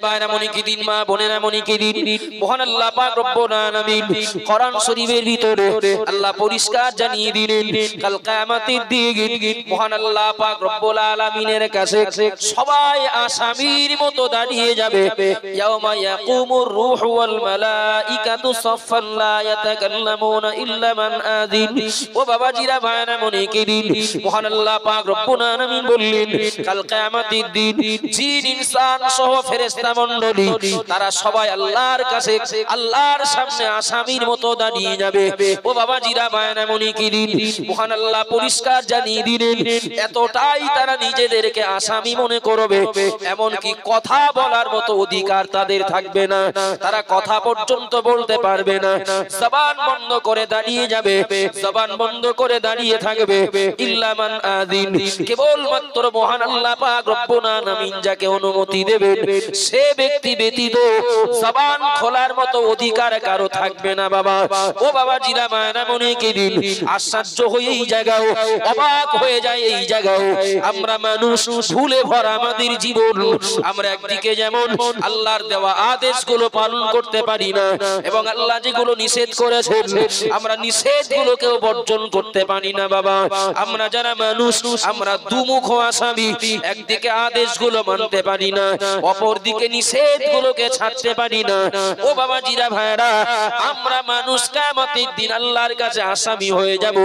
আব্বারা মনে কি দিন, মা বোনেরা মনে কি দিন, মহান আল্লাহ পাক রব্বুল আলামিন কোরআন শরীফের ভিতরে আল্লাহ পরিষ্কার জানিয়ে দিলেন কাল কিয়ামতের দিন মহান আল্লাহ পাক রব্বুল আলামিনের কাছে সবাই আসামির মতো দাঁড়িয়ে যাবে। ইয়াউমা ইয়াকুমুর রূহু ওয়াল মালাইকাতু সাফফান লা ইয়াতাকাল্লামুনা ইল্লা মান আযিন। ও বাবাজিরা ভাইরা মনে কি দিন, মহান আল্লাহ পাক রব্বুল আলামিন বললেন কাল কিয়ামতের দিন জিন ইনসান সহ ফেরেশতা মণ্ডলী তারা সবাই আল্লাহর কাছে আল্লাহর সামনে আসামির মতো দাঁড়িয়ে যাবে। ও বাবাজিরা ভাইরা মনে কি দিন, মহান আল্লাহ পরিষ্কার জানিয়ে দিলেন এতটাই তারা নিজেদেরকে আসামি মনে করবে, এমন কি কথা বলার মতো অধিকার তাদের থাকবে না, তারা কথা পর্যন্ত বলতে পারবে না, জবান বন্ধ করে দাঁড়িয়ে যাবে, জবান বন্ধ করে দাঁড়িয়ে থাকবে। ইল্লা মান আযিন, কেবলমাত্র মহান আল্লাহ পাক রব্বুল আলামিন যাকে অনুমতি দেবেন সে ব্যক্তি ব্যতীত জবান খোলার মতো অধিকার কারো থাকবে না। বাবা ও বাবাজিরা মায়েরা মনে কি দিন, আশ্চর্য হয়ে এই জায়গাও অবাক হয়ে যায়, এই জায়গাও আমরা মানুষ ভুলে ভরা আমাদের জীবন, আমরা একদিকে যেমন আল্লাহর দেওয়া আদেশগুলো পালন করতে পারি না এবং আল্লাহ যেগুলো নিষেধ করেছেন আমরা নিষেধগুলোকেও বর্জন করতে পারি না। বাবা আমরা যারা মানুষ আমরা দুমুখ আসামি, একদিকে আদেশগুলো মানতে পারি না, অপরদিকে নিষেধগুলোকে ছাড়তে পারি না। ও বাবাজিরা ভাইরা, আমরা মানুষ কিয়ামতের দিন আল্লাহর কাছে আসামি হয়ে যাব,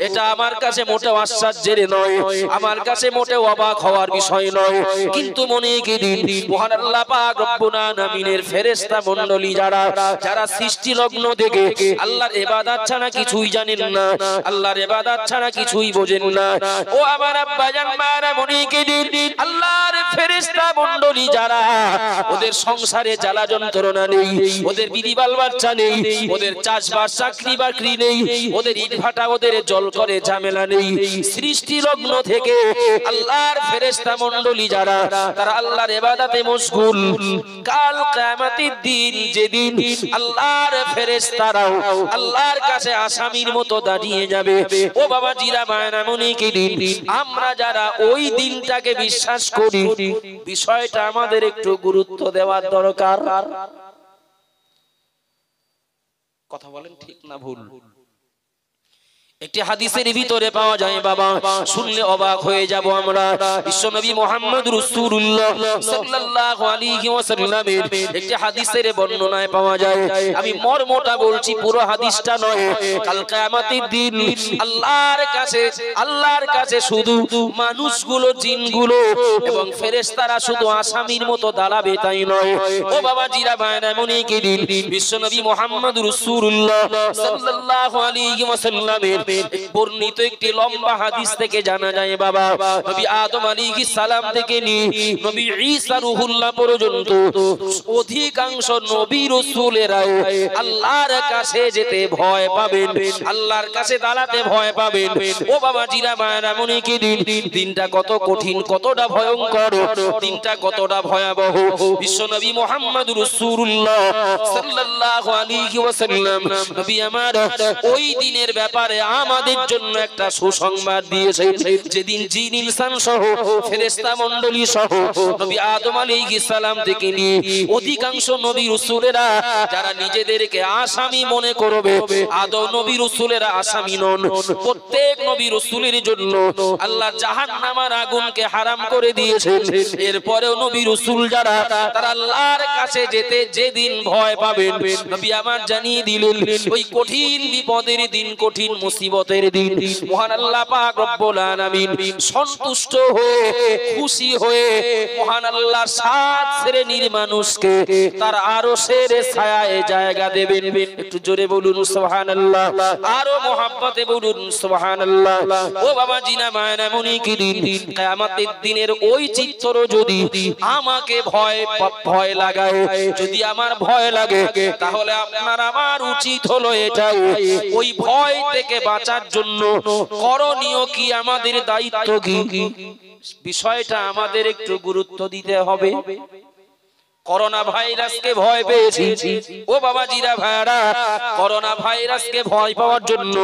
এটা আমার কাছে মোটেও আশ্চর্যের নয়, আমার কাছে মোটেও অবাক হওয়ার বিষয় নয়। কিন্তু মনে কি দিন, মহান আল্লাহ পাক রব্বুল আলামিনের ফেরেশতা মণ্ডলী যারা যারা সৃষ্টি লগ্ন থেকে আল্লাহর ইবাদত ছাড়া কিছুই জানেন না, আল্লাহর ইবাদত ছাড়া কিছুই বোঝেন না। ও আমার আব্বাজান মারা মনে কি দিন, আল্লাহর ফেরেশতা মণ্ডলী যারা ওদের সংসারে জ্বালা যন্ত্রণা নেই, ওদের বিবি বাল বাচ্চা নেই, ওদের চাষবাস চাকরি বাকরি নেই, ওদের ইটভাটা ওদের জল করে ঝামেলা নেই, সৃষ্টি লগ্ন থেকে আল্লাহর ফেরেশতা মণ্ডলী যারা তারা আল্লাহর ইবাদতে মশগুল। কাল কিয়ামতের দিন যেদিন আল্লাহর ফেরেশতারাও আল্লাহর কাছে আসামির মতো দাঁড়িয়ে যাবে। ও বাবা জিরা মায়না মনে কি দিন, আমরা যারা ওই দিনটাকে বিশ্বাস করি বিষয়টা আমাদের একটু গুরুত্ব দেওয়ার দরকার। কথা বলেন ঠিক না ভুল? একটি হাদিসের ভিতরে পাওয়া যায়, বাবা শুনলে অবাক হয়ে যাব আমরা, বিশ্বনবী মুহাম্মদ রাসূলুল্লাহ সাল্লাল্লাহু আলাইহি ওয়াসাল্লামের একটি হাদিসের বর্ণনায় পাওয়া যায়, আমি মর্মটা বলছি, পুরো হাদিসটা নয়। কাল কিয়ামতের দিন আল্লাহর কাছে শুধু মানুষগুলো, জিনগুলো এবং ফেরেশতারা শুধু আসামির মতো দাঁড়াবে তাই নয়। ও বাবা জিরা ভাইরা মনে কি দিন, বিশ্বনবী মুহাম্মদ রাসূলুল্লাহ সাল্লাল্লাহু আলাইহি ওয়াসাল্লামের বর্ণিত একটি লম্বা হাদিস থেকে জানা যায়, বাবা নবী আদম আলাইহিস সালাম থেকে নিয়ে নবী ঈসা রূহুল্লাহ পর্যন্ত অধিকাংশ নবী রাসূলেরা আল্লাহর কাছে যেতে ভয় পাবেন, আল্লাহর কাছে দাঁড়াতে ভয় পাবেন। ও বাবা জিরা মায়েরা মনে কি দিন, দিনটা কত কঠিন, কতটা ভয়ঙ্কর, দিনটা কতটা ভয়াবহ। বিশ্বনবী মুহাম্মদ রাসূলুল্লাহ সাল্লাল্লাহু আলাইহি ওয়াসাল্লাম নবী আমার ওই দিনের ব্যাপারে আমাদের জন্য একটা সুসংবাদ দিয়েছে, যেদিন জিন ইনসান সহ ফেরেশতা মণ্ডলী সহ নবী আদম আলাইহিস সালাম থেকে নিয়ে অধিকাংশ নবী রাসূলেরা যারা নিজেদেরকে আসামি মনে করবে, আদম নবী রাসূলেরা আসামি নন। প্রত্যেক নবী রাসূলের জন্য আল্লাহ জাহান্নামের আগুনকে হারাম করে দিয়েছেন। এরপরেও নবী রাসূল যারা তারা আল্লাহর কাছে যেতে যেদিন ভয় পাবেন, নবী আমার জানিয়ে দিলেন ওই কঠিন বিপদের দিন, কঠিন মুসিবতের দিন মহান আল্লাহ পাক রব্বুল আলামিন সন্তুষ্ট হয়ে খুশি হয়ে মহান আল্লাহ সাত শ্রেণীর মানুষকে তার আরশের ছায়ায় জায়গা দেবেন। একটু জোরে বলুন সুবহানাল্লাহ, আরো মহব্বতে বলুন সুবহানাল্লাহ। ও বাবা জিনা মায়না মনে কি দিন, কিয়ামতের দিনের ওই চিত্র যদি আমাকে ভয় লাগায়, যদি আমার ভয় লাগে, তাহলে আপনার আমার উচিত হলো এটাই, ওই ভয় থেকে বাঁচার জন্য করণীয় কি, আমাদের দায়িত্ব কি, বিষয়টা আমাদের একটু গুরুত্ব দিতে হবে। করোনা ভাইরাসকে ভয় পেয়েছি। ও বাবাজিরা ভাইরা, করোনা ভাইরাসকে ভয় পাওয়ার জন্য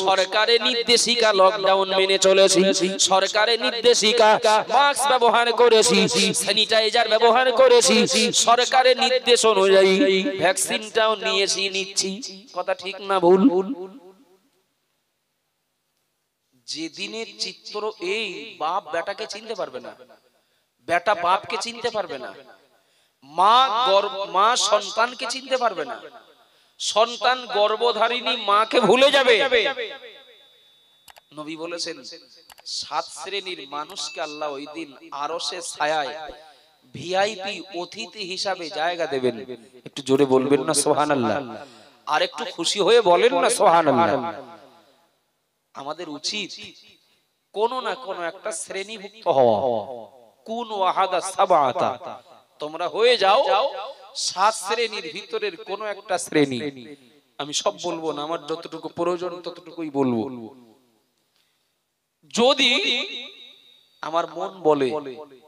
সরকারের নির্দেশিকা লকডাউন মেনে চলেছি, সরকারের নির্দেশিকা মাস্ক ব্যবহার করেছি, স্যানিটাইজার ব্যবহার করেছি, সরকারের নির্দেশ অনুযায়ী ভ্যাকসিনটাও নিচ্ছি। কথা ঠিক না ভুল? যেদিনের চিত্র এই, বাপ বেটাকে চিনতে পারবে না, বেটা বাপকে চিনতে পারবে না, মা সন্তানকে চিনতে পারবে না, সন্তান গর্ভধারিণী মাকে ভুলে যাবে। নবী বলেছেন 7 শ্রেণীর মানুষকে আল্লাহ ওই দিন আরশের ছায়ায় ভিআইপি অতিথি হিসাবে জায়গা দেবেন। একটু জোরে বলবেন না সুবহানাল্লাহ? আর একটু খুশি হয়ে বলেন না সুবহানাল্লাহ? আমাদের উচিত কোন না কোন একটা শ্রেণীভুক্ত হওয়া। কুন ওয়াহাদা সাবাতা, তোমরা হয়ে যাও 7 শ্রেণীর ভিতরের কোন একটা শ্রেণী। আমি সব বলবো না, আমার যতটুকু প্রয়োজন ততটুকুই বলবো। যদি আমার মন বলে,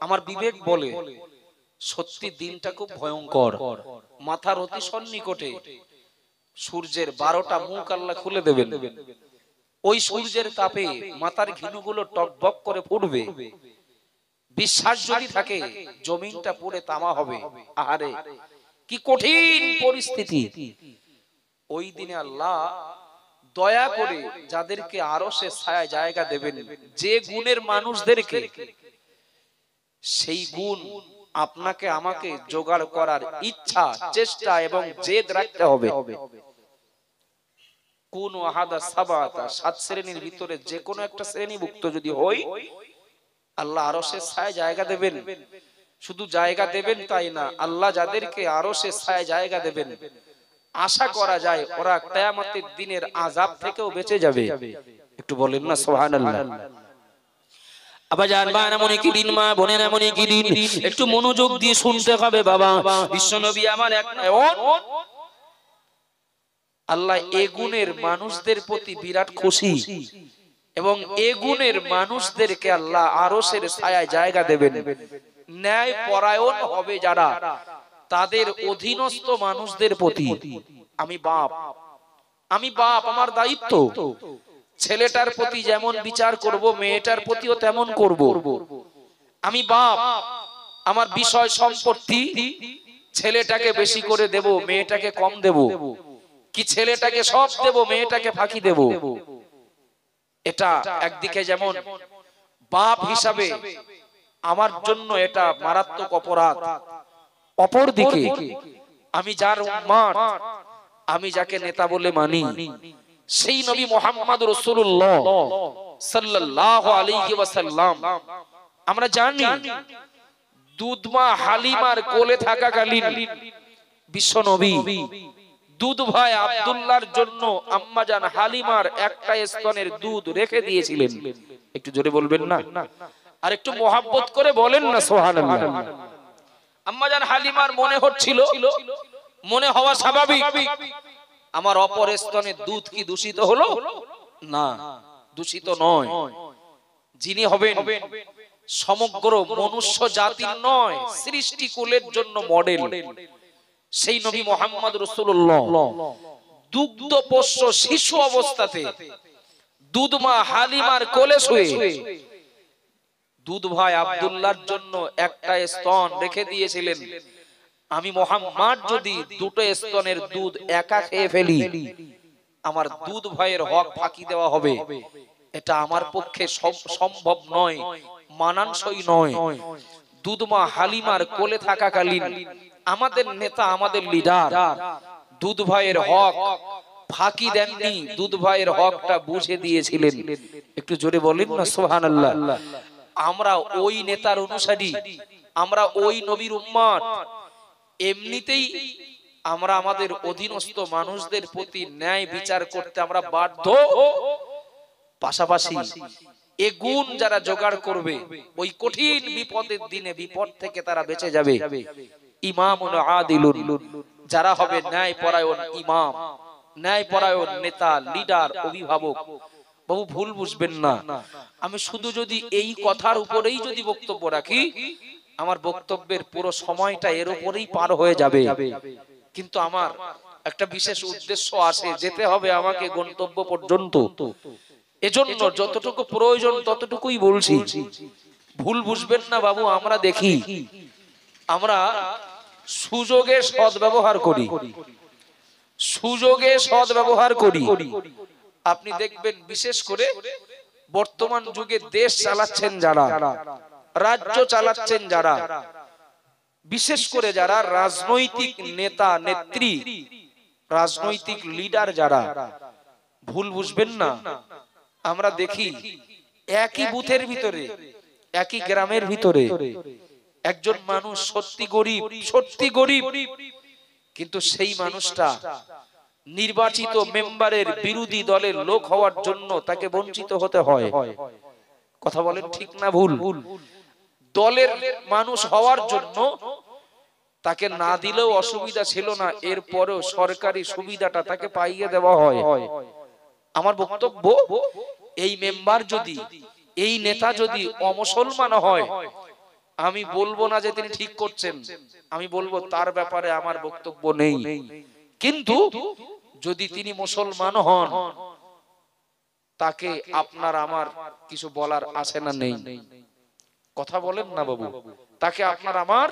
আমার বিবেক বলে সত্যি দিনটা খুব ভয়ঙ্কর, মাথার অতি সন্নিকটে সূর্যের 12টা মুখ আল্লাহ খুলে দেবেন, ওই সূর্যের তাপে মাথার ঘিনুগুলো টকবক করে ফুটবে, বিশ্বাস যদি থাকে জমিনটা পুড়ে তামা হবে। আহারে কি কঠিন পরিস্থিতি! ওই দিনে আল্লাহ দয়া করে যাদেরকে আরশের ছায়ায় জায়গা দেবেন, যে গুণের মানুষদেরকে, সেই গুণ আপনাকে আমাকে জোগাড় করার ইচ্ছা, চেষ্টা এবং জেদ রাখতে হবে। কোন ওয়াহাদা সাবাতা, 7 শ্রেণীর ভিতরে যে কোনো একটা শ্রেণীভুক্ত যদি হই, আল্লাহ আরশের ছায়ায় জায়গা দেবেন। শুধু জায়গা দেবেন তাই না, আল্লাহ যাদেরকে আরশের ছায়ায় জায়গা দেবেন আশা করা যায় ওরা কিয়ামতের দিনের আযাব থেকেও বেঁচে যাবে। একটু বলেন না সুবহানাল্লাহ? আবার জানবান এমন কি দিন, মা বোনের এমন কি দিন, একটু মনোযোগ দিয়ে শুনতে হবে বাবা। বিশ্বনবী আমার এক আল্লাহ এ গুণের মানুষদের প্রতি বিরাট খুশি, এবং এ গুণের মানুষদেরকে আল্লাহ আরশের ছায়ায় জায়গা দেবেন। ন্যায় পরায়ণ হবে যারা, তাদের অধীনস্থ মানুষদের প্রতি। আমি বাপ, আমার দায়িত্ব ছেলেটার প্রতি যেমন বিচার করব, মেয়েটার প্রতিও তেমন করব। আমি বাপ, আমার বিষয় সম্পত্তি ছেলেটাকে বেশি করে দেব, মেয়েটাকে কম দেব, কি ছেলেটাকে সব দেব, মেয়েটাকে ফাঁকি দেব। এটা একদিকে যেমন বাপ হিসাবে আমার জন্য এটা মারাত্মক অপরাধ, অপরদিকে আমি যার উম্মত, আমি যাকে নেতা বলে মানি, সেই নবী মুহাম্মদ রাসূলুল্লাহ সাল্লাল্লাহু আলাইহি ওয়াসাল্লাম, আমরা জানি দুধমা হালিমার কোলে থাকাকালীন বিশ্ব নবী দুধ ভাই আব্দুল্লাহর জন্য আম্মাজান হালিমার একটা স্তনের দুধ রেখে দিয়েছিলেন। একটু জোরে বলবেন না, আর একটু মোহাব্বত করে বলেন না সুবহানাল্লাহ? আম্মাজান হালিমার মনে হচ্ছিল, মনে হওয়া স্বাভাবিক, আমার অপর স্তনের দুধ কি দূষিত হলো? না, দূষিত নয়। যিনি হবেন সমগ্র মনুষ্য জাতির নয়, সৃষ্টি কুলের জন্য মডেল, সেই নবী মুহাম্মদ রাসূলুল্লাহ দুগ্ধপোষ্য শিশু অবস্থাতে দুধমা হালিমার কোলে শুয়ে দুধ ভাই আব্দুল্লাহর জন্য একটা স্তন রেখে দিয়েছিলেন। আমি মুহাম্মদ যদি দুটো স্তনের দুধ একা খেয়ে ফেলি, আমার দুধ ভাইয়ের হক ফাঁকি দেওয়া হবে, এটা আমার পক্ষে সম্ভব নয়, মানানসই নয়। দুধমা হালিমার কোলে থাকাকালীন আমাদের নেতা, আমাদের লিডার দুধ ভাইয়ের হক ফাঁকি দেননি, দুধ ভাইয়ের হকটা বুঝে দিয়েছিলেন। একটু জোরে বলেন না সুবহানাল্লাহ? আমরা ওই নেতার অনুসারী, আমরা ওই নবীর উম্মত, এমনিতেই আমরা আমাদের অধীনস্থ মানুষদের প্রতি ন্যায় বিচার করতে আমরা বাধ্য। পাশাপাশি এ গুণ যারা জোগাড় করবে, ওই কঠিন বিপদের দিনে বিপদ থেকে তারা বেঁচে যাবে। ইমামুন আদিলুন, যারা হবে ন্যায় পরায়ণ ইমাম, ন্যায় পরায়ণ নেতা, লিডার, অভিভাবক। বহু ভুল বুঝবেন না, আমি শুধু যদি এই কথার উপরেই যদি বক্তব্য রাখি, আমার বক্তব্যের পুরো সময়টা এর উপরেই পার হয়ে যাবে, কিন্তু আমার একটা বিশেষ উদ্দেশ্য আছে, যেতে হবে আমাকে গন্তব্য পর্যন্ত। এজন্য যতটুকু প্রয়োজন ততটুকুই বলছি, ভুল বুঝবেন না বাবু। আমরা দেখি, আমরা সুযোগে সদ্ব্যবহার করি, সুযোগে সদ্ব্যবহার করি। আপনি দেখবেন বিশেষ করে বর্তমান যুগে দেশ চালাচ্ছেন যারা, রাজ্য চালাচ্ছেন যারা, বিশেষ করে যারা রাজনৈতিক নেতা নেত্রী, রাজনৈতিক লিডার যারা, ভুল বুঝবেন না, আমরা দেখি একই বুথের ভিতরে, একই গ্রামের ভিতরে একজন মানুষ সত্যি গরিব, সত্যি গরিব, কিন্তু সেই মানুষটা নির্বাচিত মেম্বারের বিরোধী দলের লোক হওয়ার জন্য তাকে বঞ্চিত হতে হয়। কথা বলেন ঠিক না ভুল? দলের মানুষ হওয়ার জন্য তাকে না দিলেও অসুবিধা ছিল না, এরপরেও সরকারি সুবিধাটা তাকে পাইয়ে দেওয়া হয়। আমার বক্তব্য, এই মেম্বার যদি, এই নেতা যদি অমুসলমান হয়, আমি বলবো না যে তিনি ঠিক করছেন, আমি বলবো তার ব্যাপারে আমার বক্তব্য নেই। কিন্তু যদি তিনি মুসলমান হন, তাকে আপনার আমার কিছু বলার আছে না নেই? কথা বলেন না বাবু, তাকে আপনার আমার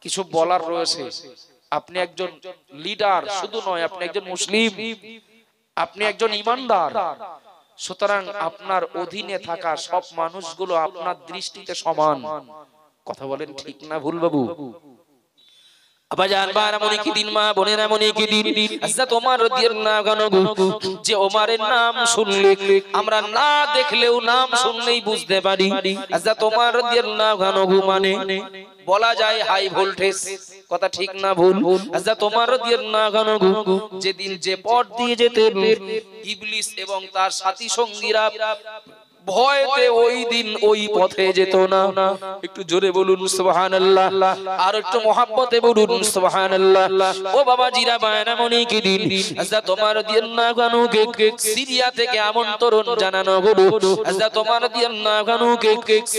কিছু বলার রয়েছে। আপনি একজন লিডার শুধু নয়, আপনি একজন মুসলিম, আপনি একজন ইমানদার, সুতরাং আপনার অধীনে থাকা সব মানুষগুলো আপনার দৃষ্টিতে সমান। কথা বলেন ঠিক না ভুল বাবু? আবাজান বার এমন কি দিন, মা বোনেরা এমন কি দিন, হযরত ওমর রাদিয়াল্লাহু আনহু, যে ওমরের নাম শুনলে আমরা না দেখলেও নাম শুনলেই বুঝতে পারি হযরত ওমর রাদিয়াল্লাহু আনহু মানে বলা যায় হাই ভোল্টেজ। কথা ঠিক না ভুল? হযরত ওমর রাদিয়াল্লাহু আনহু যেদিন যে পথ দিয়ে যেতেন, ইবলিস এবং তার সাথী সঙ্গীরা ভয়তে ওই দিন ওই পথে যেত না। একটু জোরে বলুন সুবহানাল্লাহ, আর একটু মহব্বতে বলুন সুবহানাল্লাহ। ও বাবা জিরা বায়না মনে কি দিন, হযরত ওমর রাদিয়াল্লাহু আনহুকে সিরিয়া থেকে আমন্ত্রণ জানানো হলো। হযরত ওমর রাদিয়াল্লাহু আনহুকে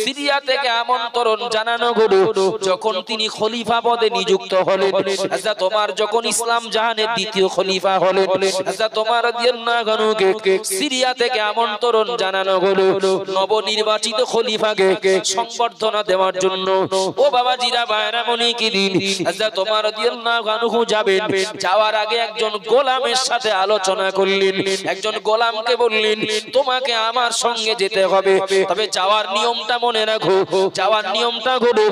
সিরিয়া থেকে আমন্ত্রণ জানানো হলো যখন তিনি খলিফা পদে নিযুক্ত হলেন। হযরত ওমর যখন ইসলাম জাহানের দ্বিতীয় খলিফা হলেন, হযরত ওমর রাদিয়াল্লাহু আনহুকে সিরিয়া থেকে আমন্ত্রণ জানানো হলো নবনির্বাচিত খলিফাকে সংবর্ধনা দেওয়ার জন্য। ও বাবা জিরা বায়রা মনে কি দিন, হযরত ওমর রাদিয়াল্লাহু আনহু যাবেন, যাওয়ার আগে একজন গোলামের সাথে আলোচনা করলেন। একজন গোলামকে বললেন, তোমাকে আমার সঙ্গে যেতে হবে, তবে যাওয়ার নিয়মটা মনে রাখো। যাওয়ার নিয়মটা হলো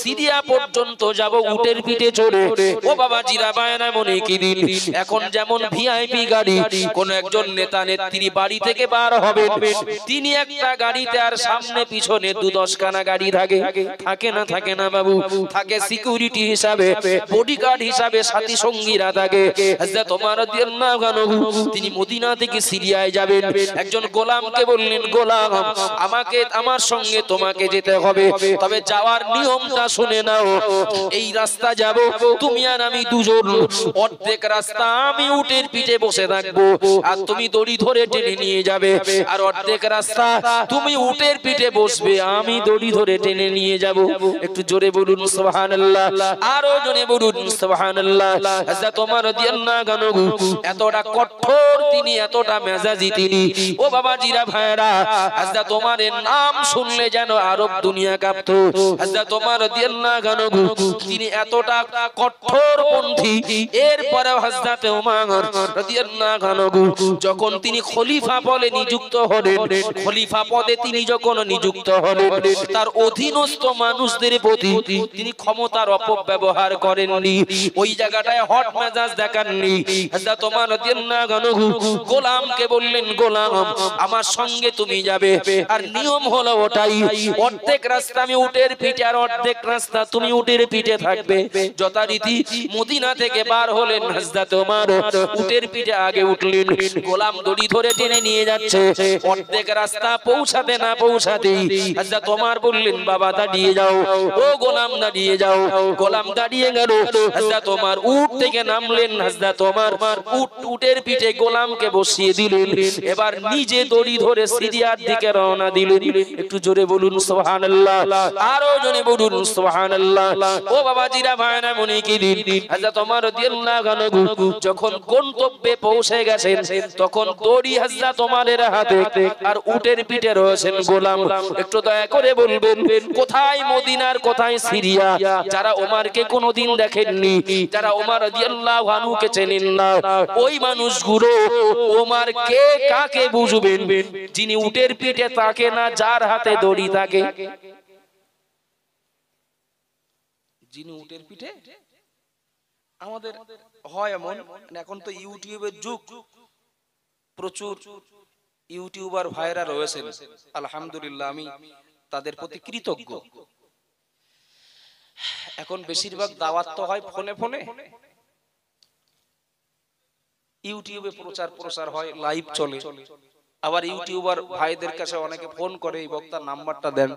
সিরিয়া পর্যন্ত যাব উটের পিঠে চড়ে। ও বাবা জিরা বায়রা মনে কি দিন, এখন যেমন ভিআইপি গাড়ি, কোন একজন নেতা নেত্রী বাড়ি থেকে বার হবেন, তিনি একটা গাড়িতে আর সামনে পিছনে ২-১০ খানা গাড়ি থাকে, থাকে না? থাকে না বাবু? থাকে সিকিউরিটি হিসাবে, বডিগার্ড হিসাবে সাথী সঙ্গীরা থাকে। হযরত ওমর রাদিয়াল্লাহু আনহু তিনি মদিনা থেকে সিরিয়ায় যাবেন। একজন গোলামকে বললেন, গোলাম আমাকে, আমার সঙ্গে তোমাকে যেতে হবে, তবে যাওয়ার নিয়মটা শুনে নাও। এই রাস্তা যাব তুমি আর আমি দুজন, অর্ধেক রাস্তা আমি উটের পিঠে বসে থাকবো আর তুমি দড়ি ধরে টেনে নিয়ে যাবে, আর অর্ধেক রাস্তা তুমি উটের পিঠে বসবে, আমি দড়ি ধরে টেনে নিয়ে যাব। একটু জোরে বলুন সুবহানাল্লাহ, আরো জোরে বলুন সুবহানাল্লাহ। হযরত ওমর রাদিয়াল্লাহু আনহু এতটা কঠোর তিনি, এতটা মেজাজি তিনি। ও বাবা জিরা ভাইরা, হযরত ওমরের নাম শুনলে যেন আরব দুনিয়া কাঁপতো। হযরত ওমর রাদিয়াল্লাহু আনহু তিনি এতটা কঠোরপন্থী। এরপরে হযরত ওমর রাদিয়াল্লাহু আনহু যখন তিনি খলিফা বলে নিযুক্ত হলেন, খলিফা পদে তিনি যখন নিযুক্ত হলেন, তার অধীনস্থ মানুষদের প্রতি তিনি ক্ষমতার অপব্যবহার করেননি, ওই জায়গাটায় হট মেজাজ দেখাননি। হযরত ওমর রাদিয়াল্লাহু আনহু গোলামকে বললেন, গোলাম আমার সঙ্গে তুমি যাবে, আর নিয়ম হলো ওটাই, অর্ধেক রাস্তা আমি উটের পিঠে আর অর্ধেক রাস্তা তুমি উটের পিঠে থাকবে। যথারীতি মদিনা থেকে বার হলেন হযরত ওমর, উটের পিঠে আগে উঠলেন, গোলাম দড়ি ধরে টেনে নিয়ে যাচ্ছে, অর্ধেক রাস্তা রাস্তা পৌঁছাতে না পৌঁছাতে হযরত ওমর বললেন বাবা দাঁড়িয়ে যাও, ও গোলাম দাঁড়িয়ে যাও। গোলাম দাঁড়িয়ে গেল। হযরত ওমর উট থেকে নামলেন। হযরত ওমর উটের পিঠে গোলামকে বসিয়ে দিলেন। এবার নিজে দড়ি ধরে সিরিয়ার দিকে রওনা দিলেন। একটু জোরে বলুন সুবহানাল্লাহ, আরো জোরে বলুন সুবহানাল্লাহ। ও বাবাজিরা ভাইরা মনে কি দিন, হযরত ওমর রাদিয়াল্লাহু আনহু যখন গন্তব্যে পৌঁছে গেছেন তখন দড়ি হযরত ওমরের হাতে আর উটের পিঠে রয়েছেন গোলাম। একটু দয়া করে বলবেন কোথায় মদিনার কোথায় সিরিয়া? যারা ওমরকে কোনোদিন দেখেননি, যারা ওমর রাদিয়াল্লাহু আনহুকে চেনেন না, ওই মানুষগুলো ওমর কে কাকে বুঝবেন? যিনি উটের পিঠে থাকে না, যার হাতে দড়ি থাকে। যিনি উটের পিঠে, আমাদের হয় এমন, এখন তো ইউটিউবের যুগ, প্রচুর ইউটিউবার ভাইরা রয়েছেন, আলহামদুলিল্লাহ আমি তাদের প্রতি কৃতজ্ঞ। এখন বেশিরভাগ দাওয়াত তো হয় ফোনে ফোনে, ইউটিউবে প্রচার প্রসার হয়, লাইভ চলে। আবার ইউটিউবার ভাইদের কাছে অনেকে ফোন করে, এই বক্তার নাম্বারটা দেন।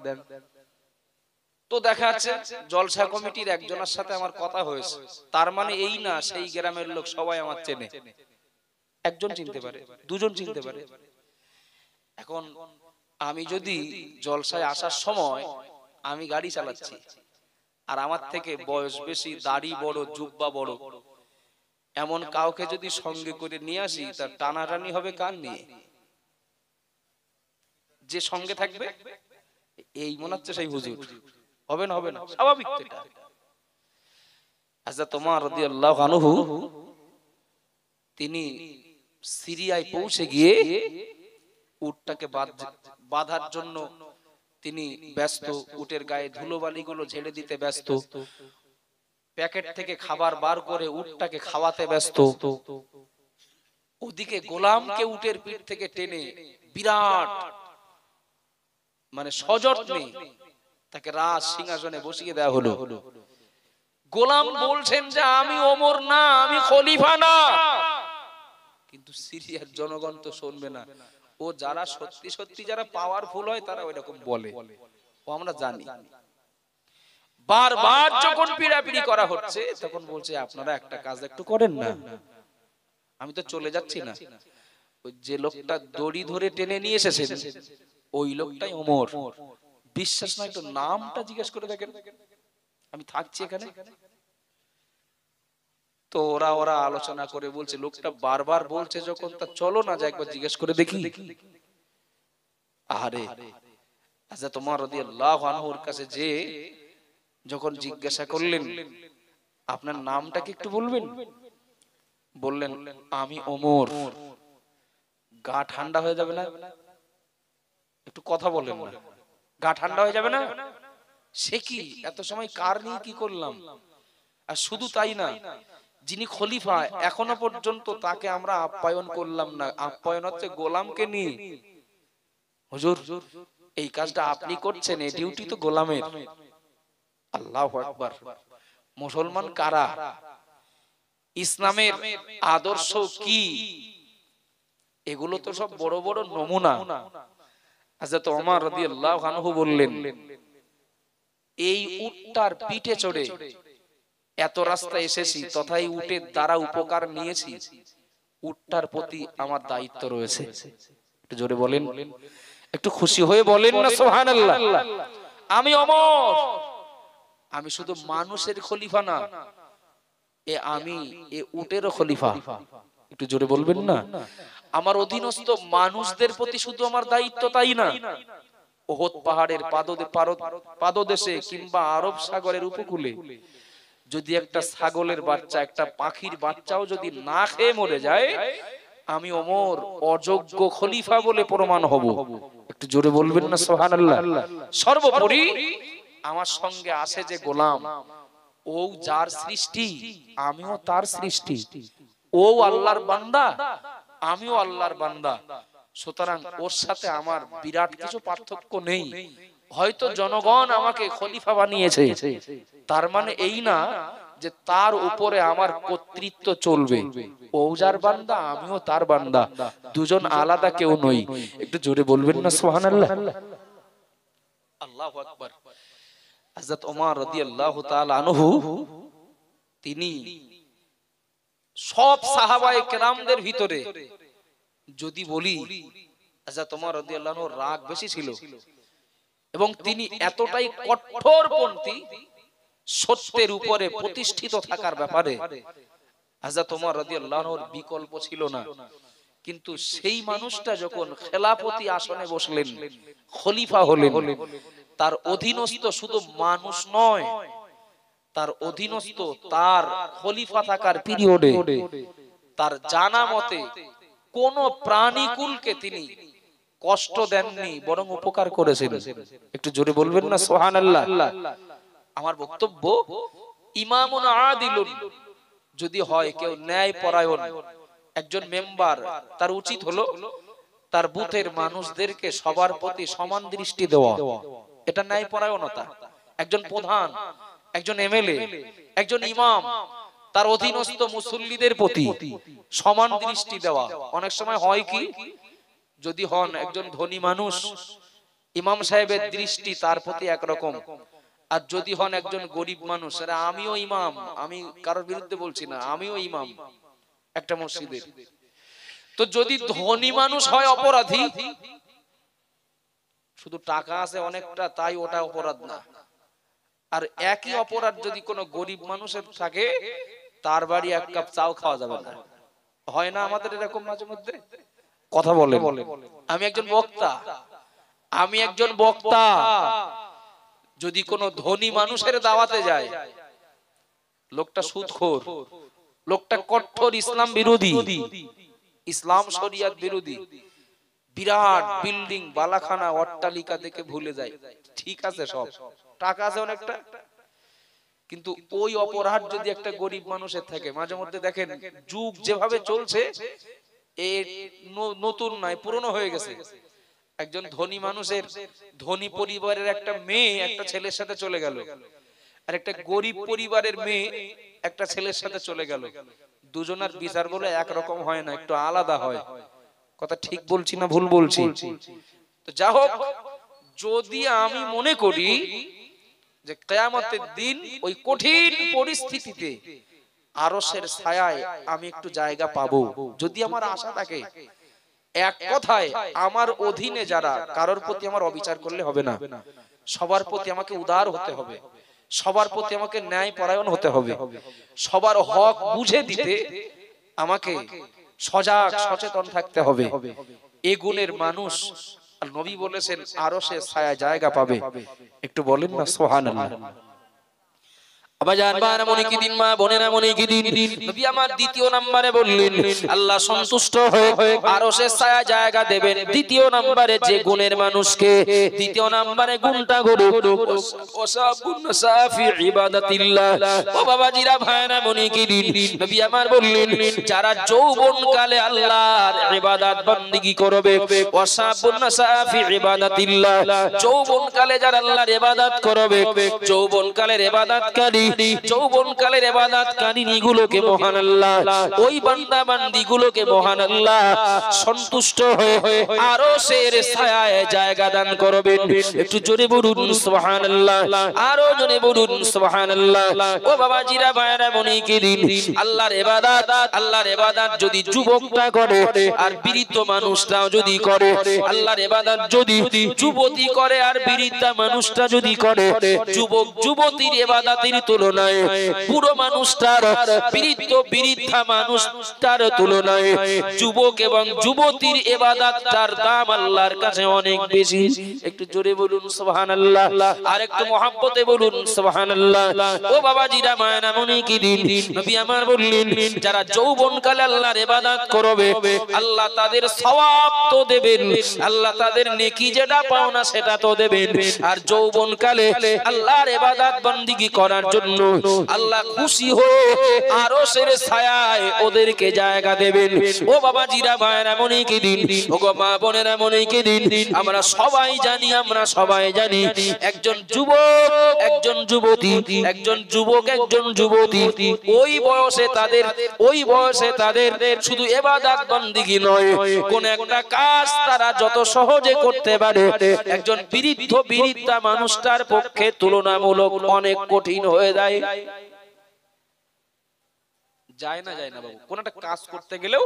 তো দেখা যাচ্ছে জলসা কমিটির একজনের সাথে আমার কথা হয়েছে, তার মানে এই না সেই গ্রামের লোক সবাই আমার চেনে। একজন চিনতে পারে, দুজন চিনতে পারে। এখন আমি যদি জলসায় আসার সময় আমি গাড়ি চালাচ্ছি আর আমার থেকে বয়স বেশি, দাড়ি বড়, জুব্বা বড়, এমন কাউকে যদি সঙ্গে করে নিয়ে আসি, তার টানাটানি হবে কার নিয়ে? যে সঙ্গে থাকবে এই মনে হচ্ছে সেই হুজুর, হবে না? হবে না, স্বাভাবিক। হযরত ওমর রাদিয়াল্লাহু আনহু তিনি সিরিয়ায় পৌঁছে গিয়ে উটটাকে বাঁধার জন্য তিনি ব্যস্ত, উটের গায়ে ধুলোবালিগুলো ঝেড়ে দিতে ব্যস্ত, প্যাকেট থেকে খাবার বার করে উটটাকে খাওয়াতে ব্যস্ত। ওদিকে গোলামকে উটের পিঠ থেকে টেনে বিরাট মানে সযত্নে তাকে রাজ সিংহাসনে বসিয়ে দেওয়া হলো। গোলাম বলছেন যে আমি ওমর না, আমি খলিফা না। কিন্তু সিরিয়ার জনগণ তো শুনবে না। ও যারা সত্যি সত্যি যারা পাওয়ারফুল হয় তারা ওইরকম বলে, ও আমরা জানি। বারবার যখন পিড়াপিড়ি করা হচ্ছে তখন বলছে আপনারা একটা কাজ একটু করেন না, আমি তো চলে যাচ্ছি না। ওই যে লোকটা দড়ি ধরে টেনে নিয়ে এসেছেন ওই লোকটাই ওমর। বিশ্বাস না, একটু নামটা জিজ্ঞেস করে দেখেন, আমি থাকছি এখানে। তো ওরা আলোচনা করে বলছে লোকটা বারবার বলছে যখন, তা চলো না একবার জিজ্ঞেস করে দেখি। আরে হযরত ওমর রাদিয়াল্লাহু আনহুর কাছে যে যখন জিজ্ঞাসা করলেন আপনার নামটা কি একটু বলবেন, বললেন আমি ওমর। গা ঠান্ডা হয়ে যাবে না? একটু কথা বলেন না, গা ঠান্ডা হয়ে যাবে না? সে কি এত সময় কার নিয়ে কি করলাম? আর শুধু তাই না, যিনি খলিফা এখনো পর্যন্ত তাকে আমরা আপ্যায়ন করলাম না। আপ্যায়ন হচ্ছে গোলামকে নিয়ে। হুজুর এই কাজটা আপনি করছেন, এই ডিউটি তো গোলামের। আল্লাহু আকবার। মুসলমান কারা, ইসলামের আদর্শ কি, এগুলো তো সব বড় বড় নমুনা। হযরত ওমর রাদিয়াল্লাহু আনহু বললেন এই উটটার পিঠে চড়ে এত রাস্তা এসেছি, তথাই উটের দ্বারা উপকার নিয়েছি, উটটার প্রতি আমার দায়িত্ব রয়েছে। একটু জোরে বলেন, একটু খুশি হয়ে বলেন না সুবহানাল্লাহ। আমি ওমর, আমি শুধু মানুষের খলিফা না, আমি এ উটেরও খলিফা। একটু জোরে বলবেন না। আমার অধীনস্থ মানুষদের প্রতি শুধু আমার দায়িত্ব তাই না, ওহদ পাহাড়ের পাদদেশে কিংবা আরব সাগরের উপকূলে যদি একটা ছাগলের বাচ্চা, একটা পাখির বাচ্চাও যদি না খেয়ে মরে যায়, আমি ওমর অযোগ্য খলিফা বলে প্রমাণ হব। একটু জোরে বলবেন না সুবহানাল্লাহ। সর্বোপরি আমার সঙ্গে আছে যে গোলাম, ও যার সৃষ্টি আমিও তার সৃষ্টি, ও আল্লাহর বান্দা আমিও আল্লাহর বান্দা। সুতরাং ওর সাথে আমার বিরাট কিছু পার্থক্য নেই। হয়তো জনগণ আমাকে খলিফা বানিয়েছে, তার মানে এই না যে তার উপরে আমার কর্তৃত্ব চলবে, ও যার বান্দা আমিও তার বান্দা, দুজন আলাদা কেউ নই। একটু জোরে বলবেন না সুবহানাল্লাহ। আল্লাহু আকবার। হযরত ওমর রাদিয়াল্লাহু তাআলা আনহু তিনি সব সাহাবায়ে কেরামদের ভিতরে যদি বলি হযরত ওমর রাদিয়াল্লাহু আনহু রাগ বেশি ছিল, এবং তিনি এতটাই কঠোরপন্থী সত্যের উপরে প্রতিষ্ঠিত থাকার ব্যাপারে হযরত ওমর রাদিয়াল্লাহু আনহুর বিকল্প ছিল না। কিন্তু সেই মানুষটা যখন খেলাফতি আসনে বসলেন, খলিফা হলেন, তার অধীনস্থ শুধু মানুষ নয়, তার অধীনস্থ তার খলিফা থাকার পিরিয়ডে তার জানা মতে কোন প্রাণীকুলকে তিনি কষ্ট দেননি, বরং উপকার করেছেন। একটু জোরে বলবেন না সুবহানাল্লাহ। আমার বক্তব্য, ইমামুন আদিলুন যদি হয়, কেউ ন্যায় পরায়ণ একজন মেম্বার, তার উচিত হলো তার বুথের মানুষদেরকে সবার প্রতি সমান দৃষ্টি দেওয়া। এটা ন্যায় পরায়ণতা। একজন প্রধান, একজন এমএলএ, একজন ইমাম তার অধীনস্থ মুসল্লিদের প্রতি সমান দৃষ্টি দেওয়া। অনেক সময় হয় কি, যদি হন একজন ধনী মানুষ, ইমাম সাহেবের দৃষ্টি তার প্রতি একরকম, আর যদি হন একজন গরিব মানুষ, আমিও ইমাম, আমি কারোর বিরুদ্ধে বলছি না, আমিও ইমাম একটা মসজিদের, তো যদি ধনী মানুষ হয় অপরাধী, শুধু টাকা আছে অনেকটা তাই ওটা অপরাধ না, আর একই অপরাধ যদি কোনো গরিব মানুষের থাকে, তার বাড়ি এক কাপ চাও খাওয়া যাবে না। হয় না আমাদের এরকম মাঝে মধ্যে? কথা বলে, আমি একজন বক্তা, যদি কোনো ধনী মানুষের দাওয়াতে যায়, লোকটা সুদখোর, লোকটা কঠোর ইসলাম বিরোধী, ইসলাম শরিয়ত বিরোধী, বিরাট বিল্ডিং বালাখানা অট্টালিকা দেখে ভুলে যায়, ঠিক আছে সব টাকা আছে অনেকটা, কিন্তু ওই অপরাধ যদি একটা গরিব মানুষের থাকে, মাঝে মধ্যে দেখেন যুগ যেভাবে চলছে, এ নতুন নয়, পুরনো হয়ে গেছে। একজন ধনী মানুষের, ধনী পরিবারের একটা মেয়ে একটা ছেলের সাথে চলে গেল, আর একটা গরিব পরিবারের মেয়ে একটা ছেলের সাথে চলে গেল, দুজনের বিচার বলে একরকম হয় না, একটু আলাদা হয়। কথা ঠিক বলছি না ভুল বলছি? তো যা হোক, যদি আমি মনে করি যে কিয়ামতের দিন ওই কঠিন পরিস্থিতিতে আরশের ছায়ায় আমি একটু জায়গা পাবো, যদি আমার আশা থাকে, এক কথায় আমার অধীনে যারা, কারোর প্রতি আমার অবিচার করলে হবে না, সবার প্রতি আমাকে উদার হতে হবে, সবার প্রতি আমাকে ন্যায় পরায়ণ হতে হবে, সবার হক বুঝে দিতে আমাকে সজাগ সচেতন থাকতে হবে। এই গুণের মানুষ নবী বলেছেন আরশের ছায়া জায়গা পাবে। একটু বলেন না সুবহানাল্লাহ। দ্বিতীয় নম্বরে বললেন আল্লাহ সন্তুষ্ট হয়ে আরশের ছায়া জায়গা দেবেন দ্বিতীয় নম্বরে যে গুণের মানুষকে। দ্বিতীয় নম্বরে গুণটা হলো ওয়াসাবুন সাফি ইবাদাতিল্লাহ। ও বাবাজিরা, ভাইরা, মনিকিদিন, নবী আমার বললেন যারা যৌবনকালে আল্লাহর ইবাদত বندگی করবে, ওয়াসাবুন সাফি ইবাদাতিল্লাহ, যৌবনকালে যারা আল্লাহর ইবাদত করবে, যৌবনকালের ইবাদতকারী, যৌবনকালের ইবাদতকারী গুলোকে মহান আল্লাহ, ওই বান্দা বান্দি গুলোকে মহান আল্লাহ সন্তুষ্ট হয়ে আরশের ছায়ায় জায়গা দান করবেন। একটু জোরে বলুন সুবহানাল্লাহ, আরো জোরে বলুন সুবহানাল্লাহ। ও বাবাজিরা, ভাইরা, মনিকিদিন, আল্লাহর ইবাদত যদি যুবকটা করে আর বৃদ্ধ মানুষটাও যদি করে, আল্লাহর ইবাদত যদি যুবতী করে আর বৃদ্ধা মানুষটা যদি করে, যুবক যুবতীর ইবাদতের তুলনায় বুড়ো মানুষটার, বৃদ্ধা মানুষটার তুলনায় যুবক এবং যুবতীর ইবাদতটার দাম আল্লাহর কাছে অনেক বেশি। একটু জোরে বলুন সুবহানাল্লাহ, আর একটু মহব্বতে বলুন সুবহানাল্লাহ। ও বাবাজিরা, মায়েরা, মনিকিদিন, নবী আমার বললেন যারা যৌবনকালে আল্লাহর ইবাদত করবে, আল্লাহ তাদের সওয়াব তো দেবেন, আল্লাহ তাদের নেকি যেটা পাওনা সেটা তো দেবেন, আর যৌবনকালে আল্লাহর ইবাদত বندگی করার জন্য জন্য আল্লাহ খুশি হয়ে আরশের ছায়ায় ওদেরকে জায়গা দেবেন। ও বাবাজিরা ভাইরা, এমনই কি দিন, ও গো মা বোনেরা, এমনই কি দিন। আমরা সবাই জানি একজন যুবক, একজন যুবতী, একজন যুবক, একজন যুবতী, ওই বয়সে তাদের শুধু ইবাদত বন্দেগী নয়, কোন একটা কাজ তারা যত সহজে করতে পারে একজন বৃদ্ধা মানুষটার পক্ষে তুলনামূলক অনেক কঠিন হয়ে যায়। যায় না বাবু, কোন একটা কাজ করতে গেলেও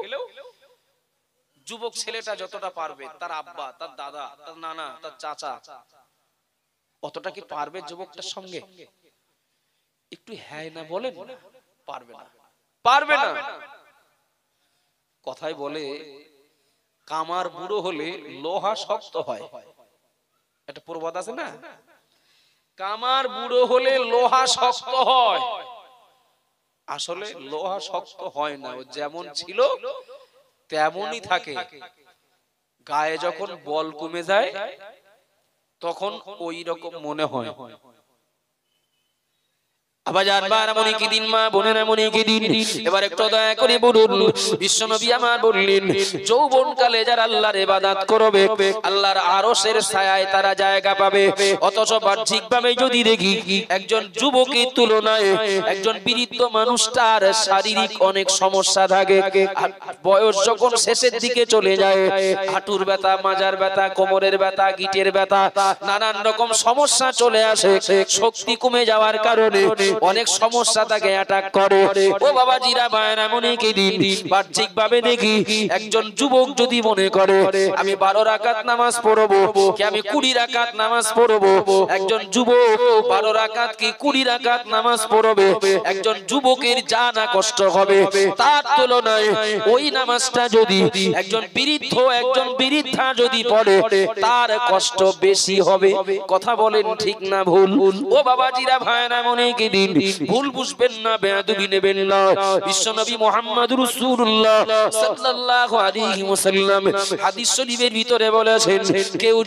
যুবক ছেলেটা যতটা পারবে, তার আব্বা, তার দাদা, তার নানা, তার চাচা অতটা কি পারবে যুবকটার সঙ্গে? একটু হ্যাঁ না বলেন, পারবে না। কথায় বলে কামার বুড়ো হলে লোহা শক্ত হয়, একটা প্রবাদ আছে না, কামার বুড়ো হলে লোহা শক্ত হয়। আসলে লোহা শক্ত হয় না, ও যেমন ছিল তেমনই থাকে। গায়ে যখন বল কমে যায় তখন ওই রকম মনে হয়। এবার একটু দয়া করে বলুন, বিশ্বনবী আমার বললেন যৌবনকালে যারা আল্লাহর ইবাদত করবে আল্লাহর আরশের ছায়ায় তারা জায়গা পাবে। অথচ বাহ্যিকভাবে যদি দেখি একজন যুবকের তুলনায় একজন বৃদ্ধ মানুষটার শারীরিক অনেক সমস্যা থাকে। বয়স যখন শেষের দিকে চলে যায়, হাঁটুর ব্যথা, মাজার ব্যথা, কোমরের ব্যথা, গিটের ব্যথা, নানান রকম সমস্যা চলে আসে। শক্তি কমে যাওয়ার কারণে অনেক সমস্যা তাকে অ্যাটাক করে। ও বাবাজিরা ভাইরা, মনে কি দিন বাহ্যিক ভাবে দেখি একজন যুবক যদি মনে করে আমি 12 রাকাত নামাজ পড়বো কি আমি 20 রাকাত নামাজ পড়বো, একজন যুবক 12 রাকাত কি 20 রাকাত নামাজ পড়বে, একজন যুবকের যা না কষ্ট হবে তার তুলনায় ওই নামাজটা যদি একজন বৃদ্ধা যদি পড়ে তার কষ্ট বেশি হবে। কথা বলেন ঠিক না ভুল? ও বাবাজিরা ভাইরা, মনে কি দিন ভুল বুঝবেন না, বেয়াদবি নেবেন না। বিশ্বনবী মুহাম্মদুর রাসূলুল্লাহ সাল্লাল্লাহু আলাইহি ওয়াসাল্লাম হাদিস শরীফের ভিতরে বলেছেন, কেউ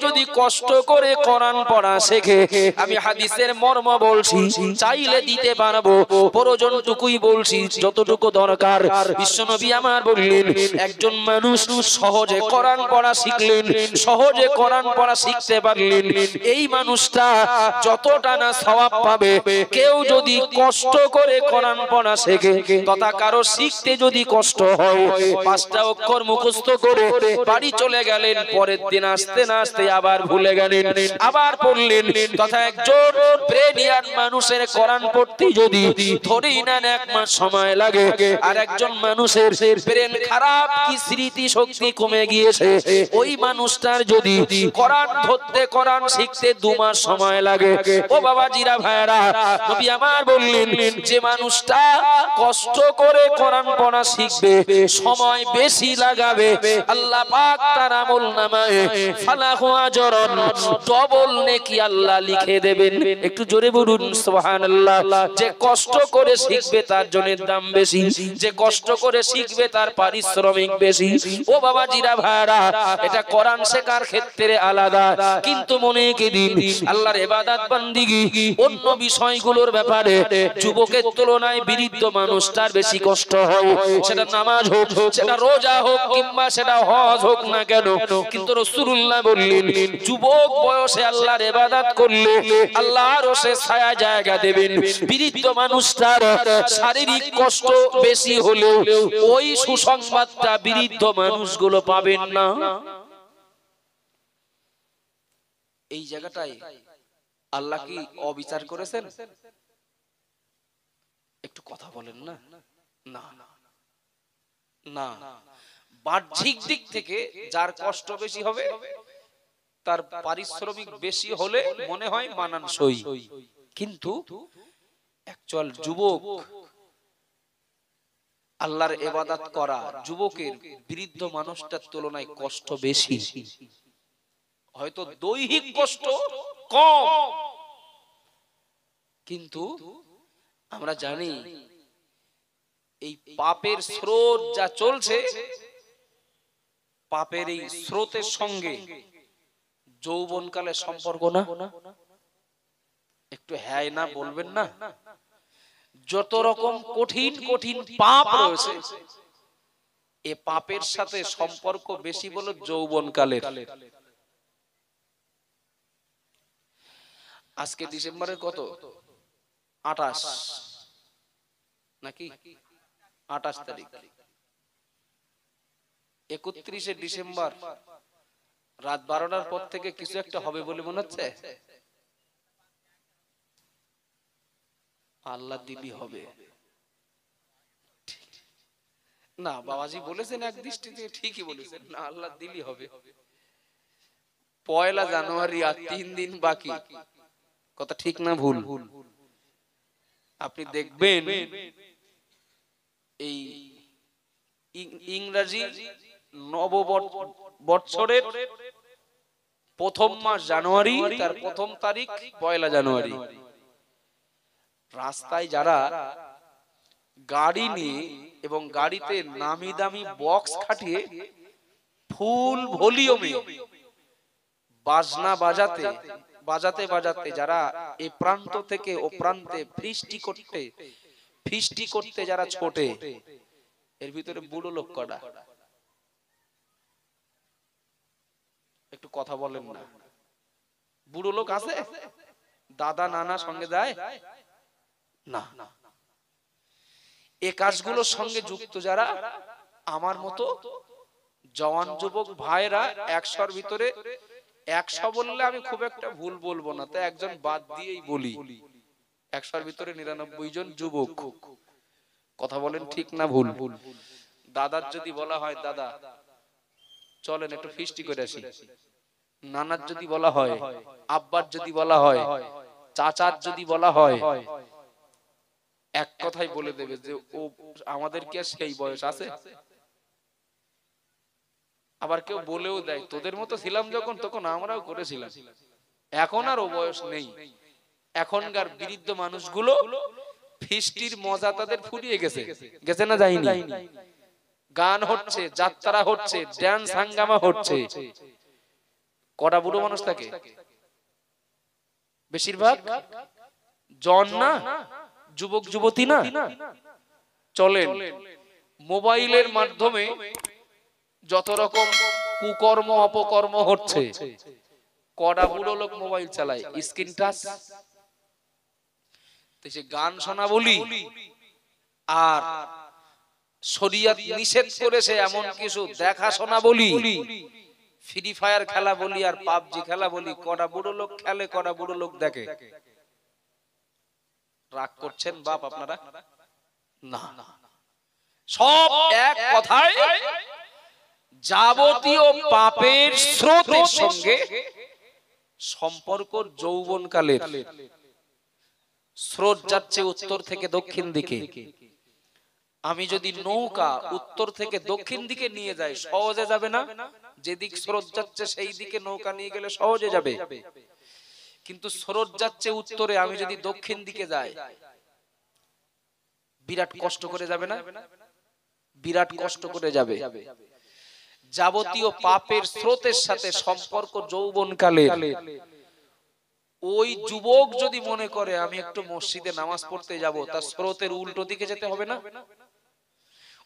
যদি কষ্ট করে কোরআন পড়া শেখে, আমি হাদিসের মর্ম বলছি, চাইলে দিতে পারবো, প্রয়োজনটুকুই বলছি, যতটুকু দরকার। বিশ্বনবী আমার বললেন একজন মানুষ সহজে কোরআন পড়া শিখলেন, সহজে কোরআন পড়া শিখতে পারলেন, এই মানুষটা যতটা না সওয়াব পাবে কেউ যদি কষ্ট করে কোরআন পড়া শেখে, তথা কারো শিখতে যদি কষ্ট হয়, 5টা অক্ষর মুখস্থ করে বাড়ি চলে গেলেন, পরের দিন আসতে না আসতে আবার ভুলে গেলেন, আবার পড়লেন, তথা একজন ব্রেনিয়ান মানুষের কোরআন পড়তে যদি ধরেই নেন 1 মাস সময় লাগে, আর একজন মানুষের ব্রেন খারাপ, কি স্মৃতি শক্তি কমে গিয়েছে, ওই মানুষটার যদি কোরআন ধরতে, কোরআন শিখতে 2 মাস সময় লাগে। ও বাবাজিরা ভাইরা, নবী আমার বললেন যে মানুষটা কষ্ট করে কোরআন পড়া শিখবে, সময় বেশি লাগাবে, আল্লাহ পাক তার আমলনামায় ফালাহু আজরান, ডবল নেকি আল্লাহ লিখে দেবেন। একটু জোরে বলুন সুবহানাল্লাহ। যে কষ্ট করে শিখবে তার জন্য দাম বেশি, যে কষ্ট করে শিখবে তার পারিশ্রমিক বেশি। ও বাবাজিরা ভাইরা, এটা কোরআন শেখার ক্ষেত্রে আলাদা, কিন্তু মনে কি দিন আল্লাহর ইবাদত বান্দিগি অন্য বিষয়গুলোর ব্যাপারে যুবকের তুলনায় বৃদ্ধ মানুষটার বেশি কষ্ট হয়। সেটা নামাজ হোক, সেটা রোজা হোক, কিংবা সেটা হজ হোক না কেন, কিন্তু রাসূলুল্লাহ বললেন যুবক বয়সে আল্লাহর ইবাদত করলে আল্লাহ আরশে ছায়া জায়গা দেবেন। বৃদ্ধ মানুষটার শারীরিক কষ্ট বেশি হলেও ওই সুসংবাদটা বৃদ্ধ মানুষগুলো পাবেন না। এই জায়গাটাই আল্লাহ কি অবিচার করেছেন? একটু কথা বলেন না। না, বাহ্যিক দিক থেকে যার কষ্ট বেশি হবে তার পারিশ্রমিক বেশি হলে মনে হয় মানানসই, কিন্তু অ্যাকচুয়াল যুবক আল্লাহর ইবাদত করা যুবকের বৃদ্ধ মানুষটার তুলনায় কষ্ট বেশি। হয়তো দৈহিক কষ্ট কম, কিন্তু আমরা জানি এই পাপের স্রোত যা চলছে, পাপের এই স্রোতের সঙ্গে যৌবনকালে সম্পর্ক না। একটু হ্যাঁ না বলবেন না? যত রকম কঠিন কঠিন পাপ রয়েছে, এ পাপের সাথে সম্পর্ক বেশি বলো যৌবনকালের। আজকে ডিসেম্বরের কত? 28 নাকি 28 তারিখ। 31শে ডিসেম্বর রাত 12টার পর থেকে কিছু একটা হবে বলে মনে হচ্ছে। আল্লাহ দিলি হবে না, বাবাজি বলেছেন এক দৃষ্টিতে ঠিকই বলেছেন, না আল্লাহ দিলি হবে। 1 জানুয়ারি আর 3 দিন বাকি, কথা ঠিক না ভুল? আপনি দেখবেন এই ইংরেজি নববর্ষের প্রথম মাস জানুয়ারি, তার প্রথম তারিখ 1 জানুয়ারি। রাস্তায় যারা গাড়ি নিয়ে এবং গাড়িতে নামি দামি বক্স খাটিয়ে ফুল ভলিউমে বাজনা বাজাতে বাজাতে বাজাতে যারা এই প্রান্ত থেকে ও প্রান্তে ফিস্টি করতে যারা ছোটে, এর ভিতরে বুড়ো লোক কটা? একটু কথা বলেন না। বুড়ো লোক আছে? দাদা নানা সঙ্গে যায় না? এই কাজগুলোর সঙ্গে যুক্ত যারা আমার মতো জওয়ান যুবক ভাইরা, 100-র ভিতরে 100 বললে আমি খুব একটা ভুল বলবো না, তাই একজন বাদ দিয়েই বলি, 100-র ভিতরে 99 জন যুবক। কথা বলেন ঠিক না ভুল? দাদার যদি বলা হয় দাদা চলেন একটু ফিস্টি করে আসি, নানার যদি বলা হয়, আব্বার যদি বলা হয়, চাচার যদি বলা হয়, এক কথাই বলে দেবে যে ও আমাদের কি আর সেই বয়স আছে? আবার কেউ বলেও দেয় তোদের মতো ছিলাম যখন তখন আমরাও করেছিলাম, এখন আর ও বয়স নেই। এখনকার বৃদ্ধ মানুষগুলো ফিস্টির মজা তাদের ফুরিয়ে গেছে, গেছে না যায়নি? গান হচ্ছে, যাত্রা হচ্ছে, ড্যান্স হাঙ্গামা হচ্ছে, কটা বুড়ো মানুষ থাকে? বেশিরভাগ জন না, যুবক যুবতী না। চলেন মোবাইলের মাধ্যমে যত রকম কুকর্ম অপকর্ম হচ্ছে, কটা বুড়ো লোক মোবাইল চালায়? Screen touch. সে গান শোনা বলি আর শরীয়ত নিষেধ করেছে এমন কিছু দেখাশোনা বলি, ফ্রি ফায়ার খেলা বলি আর পাবজি খেলা বলি, কটা বুড়ো লোক খেলে, কটা বুড়ো লোক দেখে? রাগ করছেন বাপ আপনারা? না, সব এক কথায় যাবতীয় পাপের স্রোতের সঙ্গে সম্পর্ক যৌবনকালের। স্রোত যাচ্ছে উত্তর থেকে দক্ষিণ দিকে, আমি যদি নৌকা উত্তর থেকে দক্ষিণ দিকে নিয়ে যাই সহজে যাবে না? যেদিক স্রোত যাচ্ছে সেই দিকে নৌকা নিয়ে গেলে সহজে যাবে, কিন্তু স্রোত যাচ্ছে উত্তরে, আমি যদি দক্ষিণ দিকে যাই বিরাট কষ্ট করে যাবে না? বিরাট কষ্ট করে যাবে। যাবতীয় পাপের স্রোতের সাথে সম্পর্ক যৌবনকালের। ওই যুবক যদি মনে করে আমি একটু মসজিদে নামাজ পড়তে যাব, তার স্রোতের উল্টো দিকে যেতে হবে না?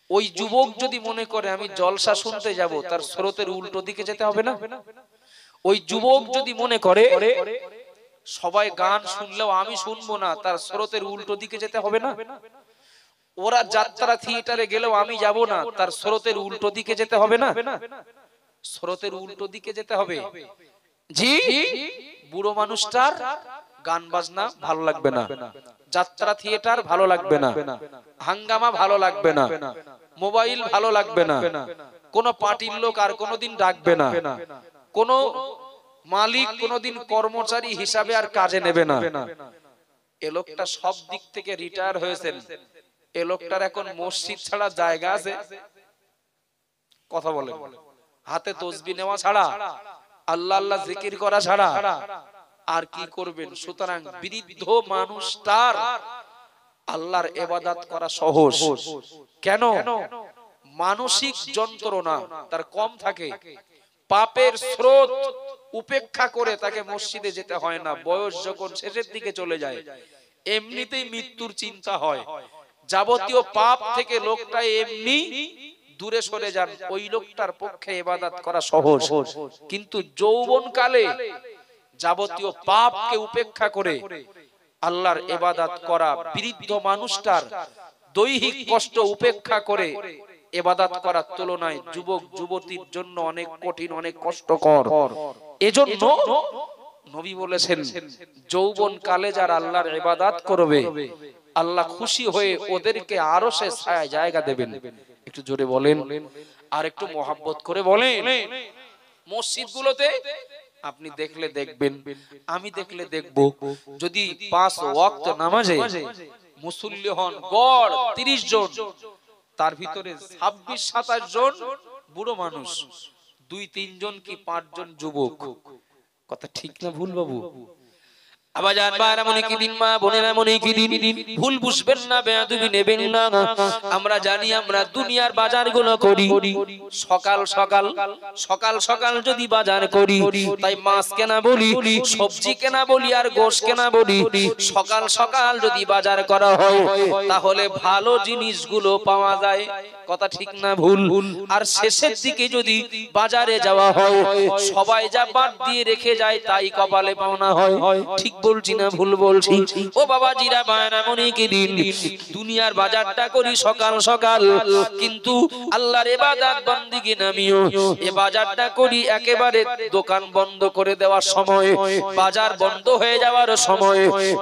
ওই যুবক যদি মনে করে আমি জলসা শুনতে যাব, তার স্রোতের উল্টো দিকে যেতে হবে না? ওই যুবক যদি মনে করে সবাই গান শুনলেও আমি শুনবো না, তার স্রোতের উল্টো দিকে যেতে হবে না? ওরা যাত্রা থিয়েটারে গেলেও আমি যাব না, তার স্রোতের উল্টো দিকে যেতে হবে না? স্রোতের উল্টো দিকে যেতে হবে। জি, বুড়ো মানুষটার গান বাজনা ভালো লাগবে না, যাত্রা থিয়েটার ভালো লাগবে না, হাঙ্গামা ভালো লাগবে না, মোবাইল ভালো লাগবে না, কোন পার্টির লোক আর কোনোদিন ডাকবে না, কোন মালিক কোনোদিন কর্মচারী হিসাবে আর কাজে নেবে না। এ লোকটা সব দিক থেকে রিটায়ার হয়েছেন, এ লোকটার এখন মসজিদ ছাড়া জায়গা আছে? কথা বলেন। হাতে তসবিহ নেওয়া ছাড়া, আল্লাহ আল্লাহ জিকির করা ছাড়া আর কি করবেন? সুতরাং বৃদ্ধ মানুষটার আল্লাহর ইবাদত করা সহজ। কেন? মানসিক যন্ত্রণা তার কম থাকে, পাপের স্রোত উপেক্ষা করে তাকে মসজিদে যেতে হয় না। বয়স যখন শেষের দিকে চলে যায় এমনিতেই মৃত্যুর চিন্তা হয়, যাবতীয় পাপ থেকে লোকটা এমনি দূরে সরে যান, ওই লোকটার পক্ষে ইবাদত করা সহজ। কিন্তু যৌবনকালে যাবতীয় পাপকে উপেক্ষা করে আল্লাহর ইবাদত করা, বৃদ্ধ মানুষটার দৈহিক কষ্ট উপেক্ষা করে ইবাদত করার তুলনায় যুবক যুবতীর জন্য অনেক কঠিন, অনেক কষ্টকর। এজন্য নবী বলেছেন যৌবন কালে যারা আল্লাহর ইবাদত করবে আল্লাহ খুশি হয়ে ওদেরকে আরশে ছায়ায় জায়গা দেবেন। একটু জোরে বলেন, আর একটু মহব্বত করে বলেন। মসজিদগুলোতে আপনি দেখলে দেখবেন, আমি দেখলে দেখব, যদি 5 ওয়াক্ত নামাজে মুসল্লি হন গড় 30 জন, তার ভিতরে 26-27 জন বুড়ো মানুষ, 2-3 জন কি 5 জন যুবক। কথা ঠিক না ভুল বাবু? আবাজান বারা মনে কি দিন, মা বোনেরা মনে কি দিন, ভুল বুঝবেন না, বেয়াদবি নেবেন না। আমরা জানি আমরা দুনিয়ার বাজারগুলো করি সকাল সকাল, সকাল সকাল যদি বাজার করি, তাই মাছ কেনা বলি, সবজি কেনা বলি, আর গোশত কেনা বলি, সকাল সকাল যদি বাজার করা হয় তাহলে ভালো জিনিসগুলো পাওয়া যায়। কথা ঠিক না ভুল? আর শেষের দিকে যদি বাজারে যাওয়া হয় সবাই যা বাদ দিয়ে রেখে যায় তাই কপালে পাওনা হয়। ঠিক বলছি না ভুল বলছি? ও বাবা জিরা বায়না মনে কি দিন, দুনিয়ার বাজারটা করি সকাল সকাল, কিন্তু আল্লাহর ইবাদত বন্দেগী নামিও এ বাজারটা করি একেবারে দোকান বন্ধ করে দেওয়ার সময়, বাজার বন্ধ হয়ে যাওয়ার সময়।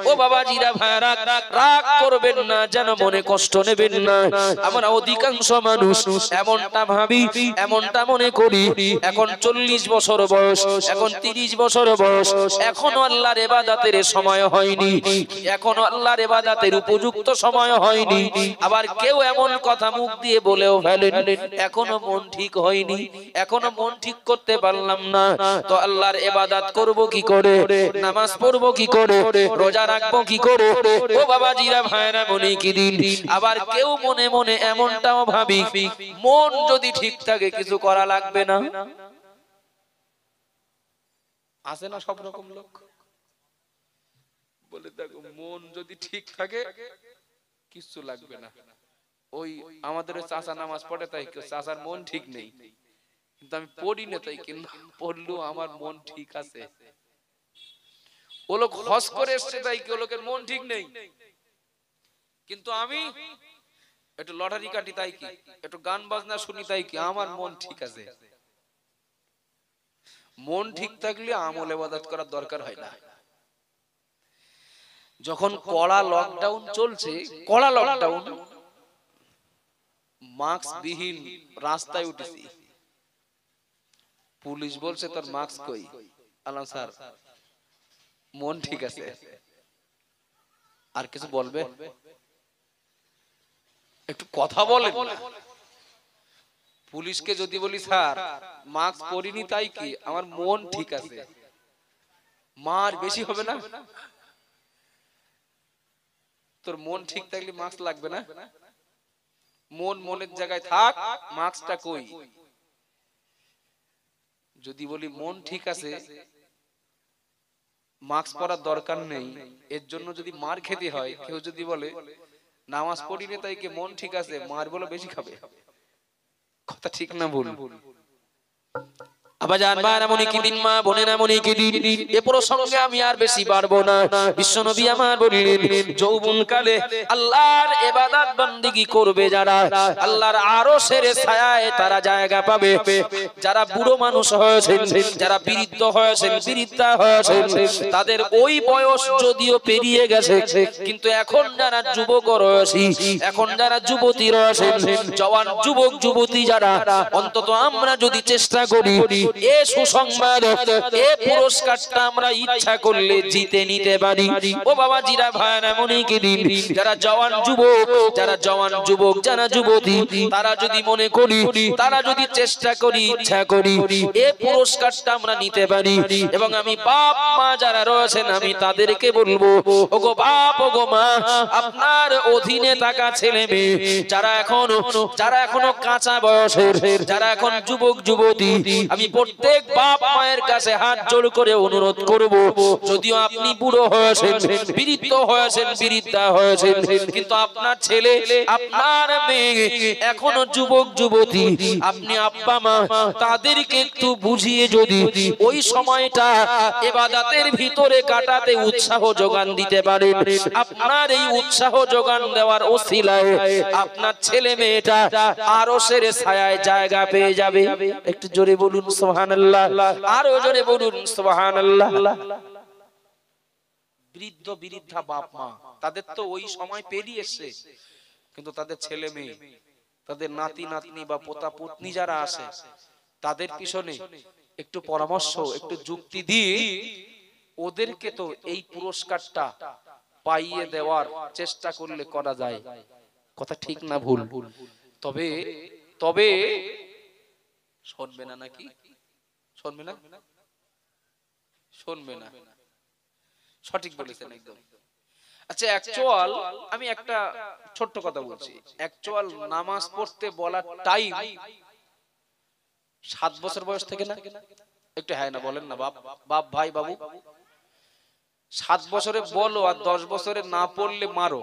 ও বাবা জিরা ভাইরা রাগ করবেন না, যেন মনে কষ্ট নেবেন না। আমরা অধিকাংশ মানুষ এমনটা ভাবি, এমনটা মনে করি, এখন 40 বছর বয়স, এখন 30 বছর বয়স, এখনো আল্লাহর ইবাদতের সময় হয়নি, এখনো আল্লাহর ইবাদতের উপযুক্ত সময় হয়নি। আবার কেউ এমন কথা মুখ দিয়ে বলেও ফেলেন এখনো মন ঠিক হয়নি, এখনো মন ঠিক করতে পারলাম না, তো আল্লাহর ইবাদত করব কি করে, নামাজ পড়বো কি করে, রোজা রাখবো কি করে? ও বাবা জিরা ভাইরা মনে কি দিন। আবার কেউ মনে মনে এমনটাও ভাবি মন যদি ঠিক থাকে কিছু করা লাগবে না। আছে না সব রকম লোক? বলে দেখো মন যদি ঠিক থাকে কিছু লাগবে না। ওই আমাদের চাচা নামাজ পড়ে তাই চাচার মন ঠিক নেই, কিন্তু আমি পড়ি না তাই কিন্তু পড়লেও আমার মন ঠিক আছে। ও লোক হজ করে এসছে তাই কি ও লোকের মন ঠিক নেই, কিন্তু আমি একটু লটারি কাটি তাই কি, একটু গান বাজনা শুনি তাই কি আমার মন ঠিক আছে। মন ঠিক থাকলে আমল ইবাদত করার দরকার হয় না। যখন কড়া লকডাউন চলছে, কড়া লকডাউন, মাস্ক বিহীন রাস্তায় উঠেছি, পুলিশ বলছে তোর মাস্ক কই? আল্লাহ স্যার মন ঠিক আছে। আর কিছু বলবে? একটু কথা বলেন। পুলিশকে যদি বলি স্যার মাস্ক পরিনি তাই কি আমার মন ঠিক আছে, মার বেশি হবে না? তোর মন ঠিক থাকলে মাস্ক লাগবে না? মন মনের জায়গায় থাক, মাস্কটা কই? যদি বলি মন ঠিক আছে মাস্ক পরার দরকার নেই, এর জন্য যদি মার খেতে হয়, কেউ যদি বলে নামাজ পড়িনি তাই কি মন ঠিক আছে, মার বলে বেশি খাবে। কথা ঠিক না ভুল? আবাজান বারা মনে কি দিন, মা বোনেরা মনে কি দিন, এ প্রসঙ্গে আমি আর বেশি পারবো না। বিশ্বনবী আমার বললেন যৌবন কালে আল্লাহর ইবাদত বন্দেগী করবে যারা, আল্লাহর আরশের ছায়ায় তারা জায়গা পাবে। যারা বুড়ো মানুষ হয়েছেন, যারা বৃদ্ধ হয়েছেন, বৃদ্ধা হয়েছেন, তাদের ওই বয়স যদিও পেরিয়ে গেছে, কিন্তু এখন যারা যুবক রয়েছে, এখন যারা যুবতী রয়েছেন, জওয়ান যুবক যুবতী যারা, অন্তত আমরা যদি চেষ্টা করি এ সুসংবাদ, এ পুরস্কারটা আমরা ইচ্ছা করলে জিতে নিতে পারি। ও বাবা জিরা ভাইরা মনে কি দিন, যারা জওয়ান যুবক, যারা জওয়ান যুবক, যারা যুবতী, তারা যদি মনে করি, তারা যদি চেষ্টা করি, ইচ্ছা করি, এ পুরস্কারটা আমরা নিতে পারি। এবং আমি বাপ মা যারা রয়েছেন আমি তাদেরকে বলবো, ওগো বাপ ওগো মা, আপনার অধীনে থাকা ছেলে মেয়ে যারা এখনো কাঁচা বয়সের, যারা এখন যুবক যুবতী, আমি প্রত্যেক বাপ মায়ের কাছে হাত জোড় করে অনুরোধ করব, যদিও আপনি বুড়ো হয়েছেন, বৃদ্ধ হয়েছেন, বৃদ্ধা হয়েছেন, কিন্তু আপনার ছেলে আপনার মেয়ে এখনো যুবক যুবতী, আপনি আব্বা মা তাদেরকে একটু বুঝিয়ে যদি ওই সময়টা ইবাদতের ভিতরে কাটাতে উৎসাহ যোগান দিতে পারেন, আপনার এই উৎসাহ যোগান দেওয়ার ওসিলায় আপনার ছেলে মেয়েটা আরশের ছায়ায় জায়গা পেয়ে যাবে। একটু জোরে বলুন সুবহানাল্লাহ, আরো জোরে বলুন সুবহানাল্লাহ। বৃদ্ধ বৃদ্ধা বাপ মা তাদের তো ওই সময় পেরিয়ে এসেছে, কিন্তু তাদের ছেলে মেয়ে, তাদের নাতি নাতনি বা পোতা পত্নী যারা আছে, তাদের পিছনে একটু পরামর্শ, একটু যুক্তি দিয়ে ওদেরকে তো এই পুরস্কারটা পাইয়ে দেওয়ার চেষ্টা করলে করা যায়। কথা ঠিক না ভুল? তবে তবে শুনবে না নাকি? শুনবে না? শুনবে না? সঠিক বলেছেন একদম। আচ্ছা, অ্যাকচুয়াল আমি একটা ছোট্ট কথা বলছি, অ্যাকচুয়াল নামাজ পড়তে বলার টাইম 7 বছর বয়স থেকে না? একটু হ্যাঁ না বলেন না বাপ, বাপ ভাই বাবু। 7 বছরে বলো আর 10 বছরে না পড়লে মারো,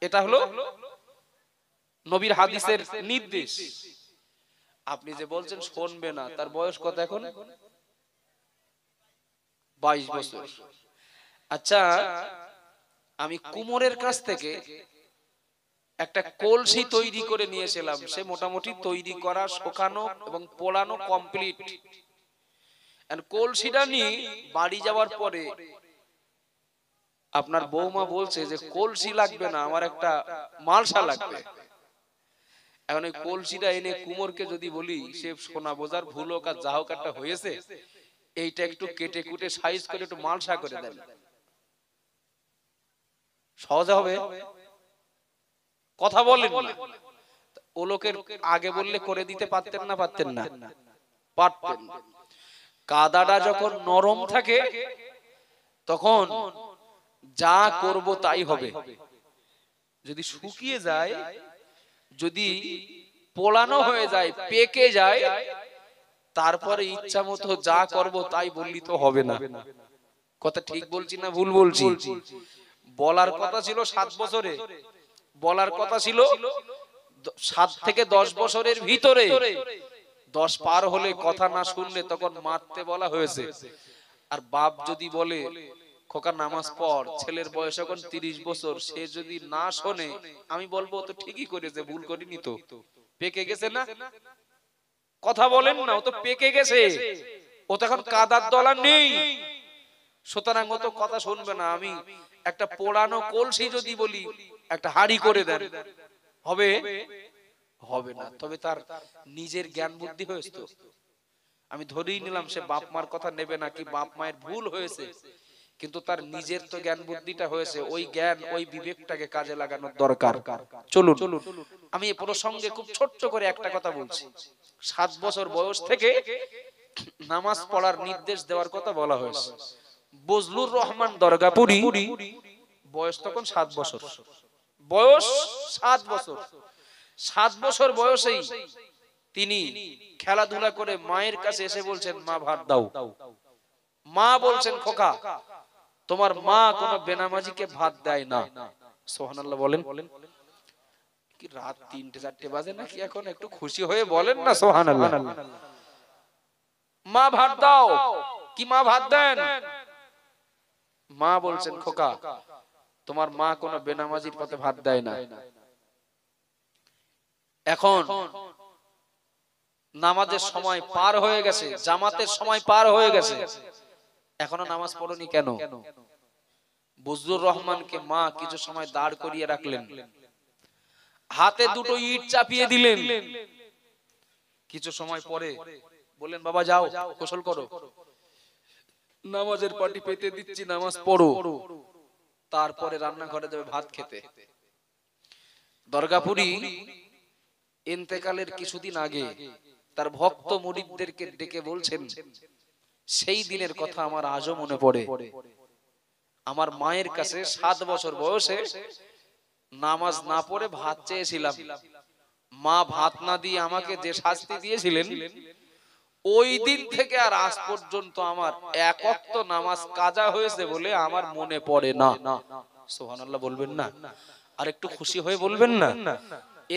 এটা হলো নবীর হাদিসের নির্দেশ। আপনি যে বলছেন শুনবে না, তার বয়স কত এখন? 22 বছর। আচ্ছা, আমি কুমোরের কাছ থেকে একটা কলসি তৈরি করে নিয়েছিলাম, সে মোটামুটি তৈরি করা, শুকানো এবং পোড়ানো কমপ্লিট। কলসিটা নিয়ে বাড়ি যাওয়ার পরে আপনার বৌমা বলছে যে কলসি লাগবে না, আমার একটা মালসা লাগবে। এখন ওই কলসিটা এনে কুমোরকে যদি বলি, সে সোনা বোঝার ভুল হোক আর যা হোক একটা হয়েছে, এইটা একটু কেটে কুটে সাইজ করে একটু মালসা করে দেন, সহজ হবে? কথা বলেন না। ও লোকের আগে বললে করে দিতে পারতেন না? পারতেন না? পারতেন। কাদাটা যখন নরম থাকে তখন যা করব তাই হবে। যদি শুকিয়ে যায়, যদি পোড়ানো হয়ে যায়, পেকে যায়, তারপরে ইচ্ছা মতো যা করব তাই বললি তো হবে না। কথা ঠিক বলছি না ভুল বলছি? বলার কথা ছিল 7 বছরে, বলার কথা ছিল 7 থেকে 10 বছরের ভিতরে। 10 পার হলে, কথা না শুনলে তখন মারতে বলা হয়েছে। আর বাপ যদি বলে খোকা নামাজ পড়, ছেলের বয়স এখন 30 বছর, সে যদি না শোনে, আমি বলবো তো ঠিকই করেছে, ভুল করিনি তো, পেকে গেছে না? কথা বলেন না, ও তো পেকে গেছে, ও তো এখন কাদার দলা নেই, সুতরাং ও তো কথা শুনবে না। আমি একটা পোড়ানো কলসি যদি বলি একটা হাড়ি করে দেন, হবে? হবে না। তবে তার নিজের জ্ঞান বুদ্ধি হয়েছে তো, আমি ধরেই নিলাম সে বাপ মার কথা নেবে না, কি বাপ মায়ের ভুল হয়েছে, কিন্তু তার নিজের তো জ্ঞান বুদ্ধিটা হয়েছে। ওই জ্ঞান, ওই বিবেকটাকে কাজে লাগানোর দরকার। চলুন আমি এই প্রসঙ্গে খুব ছোট্ট করে একটা কথা বলছি। 7 বছর বয়স থেকে নামাজ পড়ার নির্দেশ দেওয়ার কথা বলা হয়েছে। বজলুর রহমান দরগাপুরি বয়স তখন 7 বছর, বয়স 7 বছর। 7 বছর বয়সেই তিনি খেলাধুলা করে মায়ের কাছে এসে বলছেন, মা ভাত দাও। মা বলছেন, খোকা তোমার মা কোন বেনামাজিকে ভাত দেয় না। সুবহানাল্লাহ বলেন। কি রাত 3-4 বাজে নাকি এখন? একটু খুশি হয়ে বলেন না সুবহানাল্লাহ। মা ভাত দাও। কি মা ভাত দেন? মা বলছেন, খোকা তোমার মা কোন বেনামাজির পথে ভাত দেয় না। এখন নামাজের সময় পার হয়ে গেছে, জামাতের সময় পার হয়ে গেছে, এখনো নামাজ পড়নি কেন? বজলুর রহমানকে মা কিছু সময় দাঁড় করিয়ে রাখলেন, হাতে দুটো ইট চাপিয়ে দিলেন। কিছু সময় পরে বললেন, বাবা যাও গোসল করো, নামাজের পাটি পেতে দিচ্ছি, নামাজ পড়ো, তারপরে রান্নাঘরে যাবে ভাত খেতে। দরগাপুরি ইন্তেকালের কিছুদিন আগে তার ভক্ত মুরিদদেরকে ডেকে বলছেন, সেই দিনের কথা আমার আজও মনে পড়ে। আমার মায়ের কাছে 7 বছর বয়সে নামাজ না পড়ে ভাত চেয়েছিলাম, মা ভাত না দিয়ে আমাকে যে শাস্তি দিয়েছিলেন, ওই দিন থেকে আর আজ পর্যন্ত আমার এক ওয়াক্ত নামাজ কাজা হয়েছে বলে আমার মনে পড়ে না। সুবহানাল্লাহ বলবেন না? আর একটু খুশি হয়ে বলবেন না?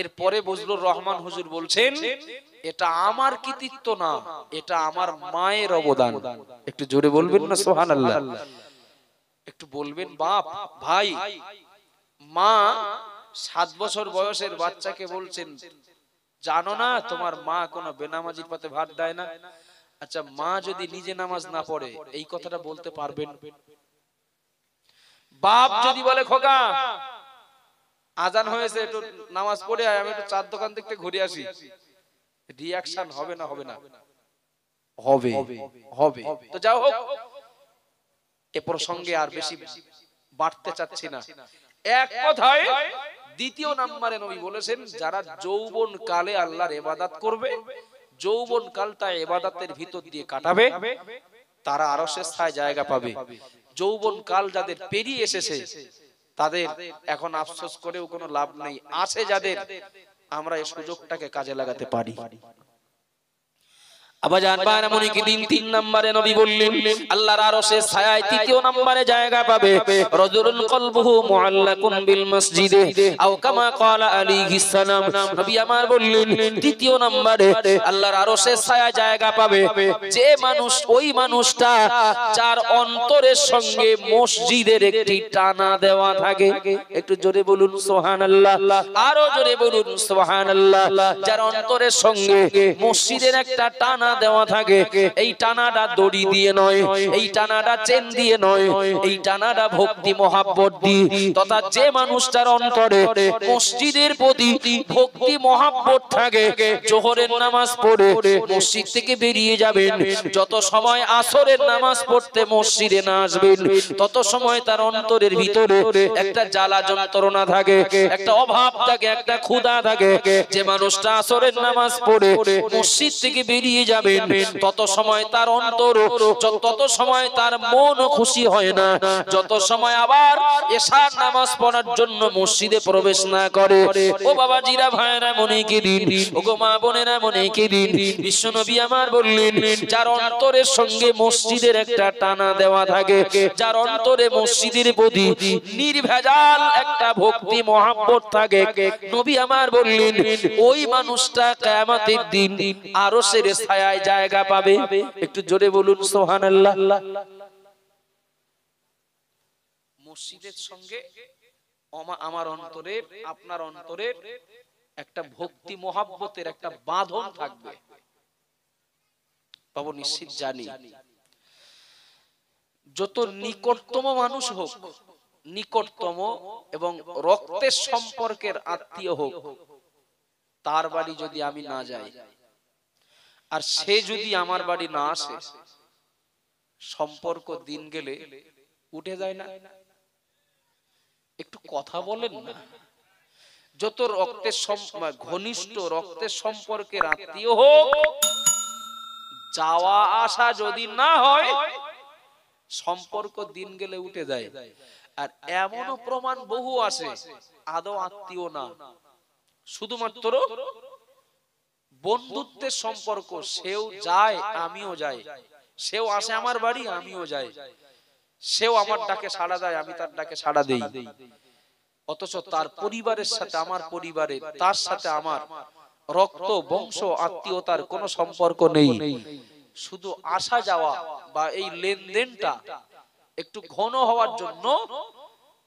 এরপরে বজলুর রহমান হুজুর বলছেন, এটা আমার কৃতিত্ব না, এটা আমার মায়ের অবদান। একটু জোরে বলবেন না সুবহানাল্লাহ? একটু বলবেন বাপ ভাই। মা 7 বছর বয়সের বাচ্চাকে বলছেন, জানো না তোমার মা কোনো বেনামাজির পাতে ভাত দেয় না? আচ্ছা, মা যদি নিজে নামাজ না পড়ে এই কথাটা বলতে পারবেন? বাপ যদি বলে, খোকা আজান হয়েছে, একটু নামাজ পড়ে আয়, আমি একটু চার দোকান দেখতে ঘুরে আসি, রিঅ্যাকশন হবে না? হবে না? হবে, হবে। তো যাও হোক, এ প্রসঙ্গে আর বেশি বাড়তে চাচ্ছি না। এক কথায় দ্বিতীয় নম্বরে নবী বলেছেন, যারা যৌবন কালে আল্লাহর ইবাদত করবে, যৌবন কালটা ইবাদতের ভিতর দিয়ে কাটাবে, তারা আরশের ছায়ায় জায়গা পাবে। যৌবন কাল যাদের পেরিয়ে এসেছে তাদের এখন আফসোস করেও কোনো লাভ নেই। আছে যাদের, আমরা এই সুযোগটাকে কাজে লাগাতে পারি। আবাজান বানামনি কি দিন 3 নম্বরে নবী বললেন, আল্লাহর আরশের ছায়ায় তৃতীয় নম্বরে জায়গা পাবে রাজুলুন কলবুহু মুআল্লাকুন বিল মসজিদে আও কামা ক্বালা আলাইহিস সালাম। নবী আমার বললেন, তৃতীয় নম্বরে আল্লাহর আরশের ছায়ায় জায়গা পাবে যে মানুষ, ওই মানুষটা যার অন্তরের সঙ্গে মসজিদের একটি টানা দেওয়া থাকে। একটু জোরে বলুন সুবহানাল্লাহ, আরো জোরে বলুন সুবহানাল্লাহ। যার অন্তরের সঙ্গে মসজিদের একটা টানা দেওয়া থাকে, এই টানাটা দড়ি দিয়ে নয়, এই টানাটা চেন দিয়ে নয়, এই টানাটা ভক্তি মহাব্বত দিয়ে। তথা যে মানুষটার অন্তরে মসজিদের প্রতি ভক্তি মহাব্বত থাকে, জোহরের নামাজ পড়ে মসজিদ থেকে বেরিয়ে যাবেন, যত সময় আসরের নামাজ পড়তে মসজিদে না আসবেন তত সময় তার অন্তরের ভিতরে একটা জ্বালা যন্ত্রণা থাকে, একটা অভাব থাকে, একটা ক্ষুধা থাকে। যে মানুষটা আসরের নামাজ পড়ে মসজিদ থেকে বেরিয়ে যাবেন তত সময় তার অন্তর, তত সময় তার মন খুশি হয় না, যত সময় আবার এশার নামাজ পড়ার জন্য মসজিদে প্রবেশ না করে। ও বাবাজিরা, ভাইরা, মনে কি দিন, ও গো মা বোনেরা, মনে কি দিন। বিশ্বনবী আমার বললেন, যার অন্তরের সঙ্গে মসজিদের একটা টানা দেওয়া থাকে, যার অন্তরে মসজিদের প্রতি নির্ভেজাল একটা ভক্তি মহাব্বত থাকে, নবী আমার বললেন, ওই মানুষটা কিয়ামতের দিন আরশের ছায়ায় জায়গা পাবে। একটু জোরে বলুন সুবহানাল্লাহ। মসজিদের সঙ্গে আমার অন্তরের, আপনার অন্তরের একটা ভক্তি মহাব্বতের একটা বাঁধন থাকবে, বাবু নিশ্চিত জানি। যত নিকটতম মানুষ হোক, নিকটতম এবং রক্তের সম্পর্কের আত্মীয় হোক, তার বাড়ি যদি আমি না যাই আর সে যদি আমার বাড়ি না আসে, সম্পর্ক দিন গেলে উঠে যায় না? একটু কথা বলেন না। যত রক্তের ঘনিষ্ঠ রক্তের সম্পর্কের আত্মীয় হোক, যাওয়া আসা যদি না হয়, সম্পর্ক দিন গেলে উঠে যায়। আর এমনও প্রমাণ বহু আছে, আদৌ আত্মীয় না, শুধুমাত্র বন্ধুত্বের সম্পর্ক। সেও যায়, আমিও যাই, সেও আসে আমার বাড়ি, আমিও যাই, সেও আমার ডাকে সাড়া দেয়, আমি তার ডাকে সাড়া দেই। অথচ তার পরিবারের সাথে আমার পরিবারের, তার সাথে আমার রক্ত বংশ আত্মীয়তার কোনো সম্পর্ক নেই। শুধু আসা যাওয়া বা এই লেনদেনটা একটু ঘন হওয়ার জন্য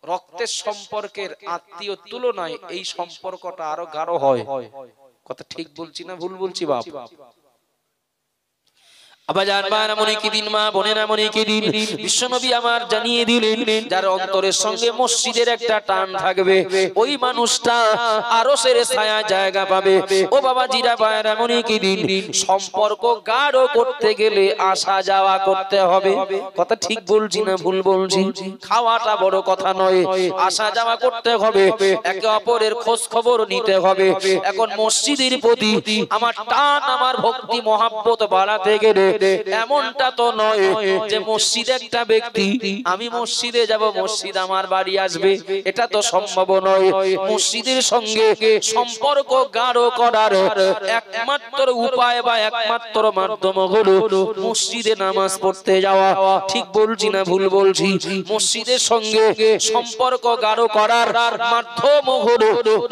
রক্তের সম্পর্কের আত্মীয় তুলনায় এই সম্পর্কটা আরো গাঢ় হয়। কথা ঠিক বলছি না ভুল বলছি বাপ? আবাজান বানা মনে কি দিন, মা বোনেরা মনে কি দিন। বিশ্বনবী আমার জানিয়ে দিলেন, যার অন্তরের সঙ্গে মসজিদের একটা টান থাকবে, ওই মানুষটা আরশের ছায়ায় জায়গা পাবে। ও বাবা জিরা বায়রা মনে কি দিন, সম্পর্ক গাঢ় করতে গেলে আসা যাওয়া করতে হবে। কথা ঠিক বলছি না ভুল বলছি? খাওয়াটা বড় কথা নয়, আসা যাওয়া করতে হবে, একে অপরের খোঁজ খবর নিতে হবে। এখন মসজিদের প্রতি আমার টান, আমার ভক্তি মহাব্বত বাড়াতে গেলে এমনটা তো নয় যে মসজিদ একটা ব্যক্তি, আমি মসজিদে যাব, মসজিদ আমার বাড়ি আসবে, এটা তো সম্ভব নয়। মসজিদের সঙ্গে সম্পর্ক গাঢ় করার একমাত্র উপায় বা একমাত্র মাধ্যম হলো মসজিদে নামাজ পড়তে যাওয়া। ঠিক বলছি না ভুল বলছি? মসজিদের সঙ্গে সম্পর্ক গাঢ় করার মাধ্যম হলো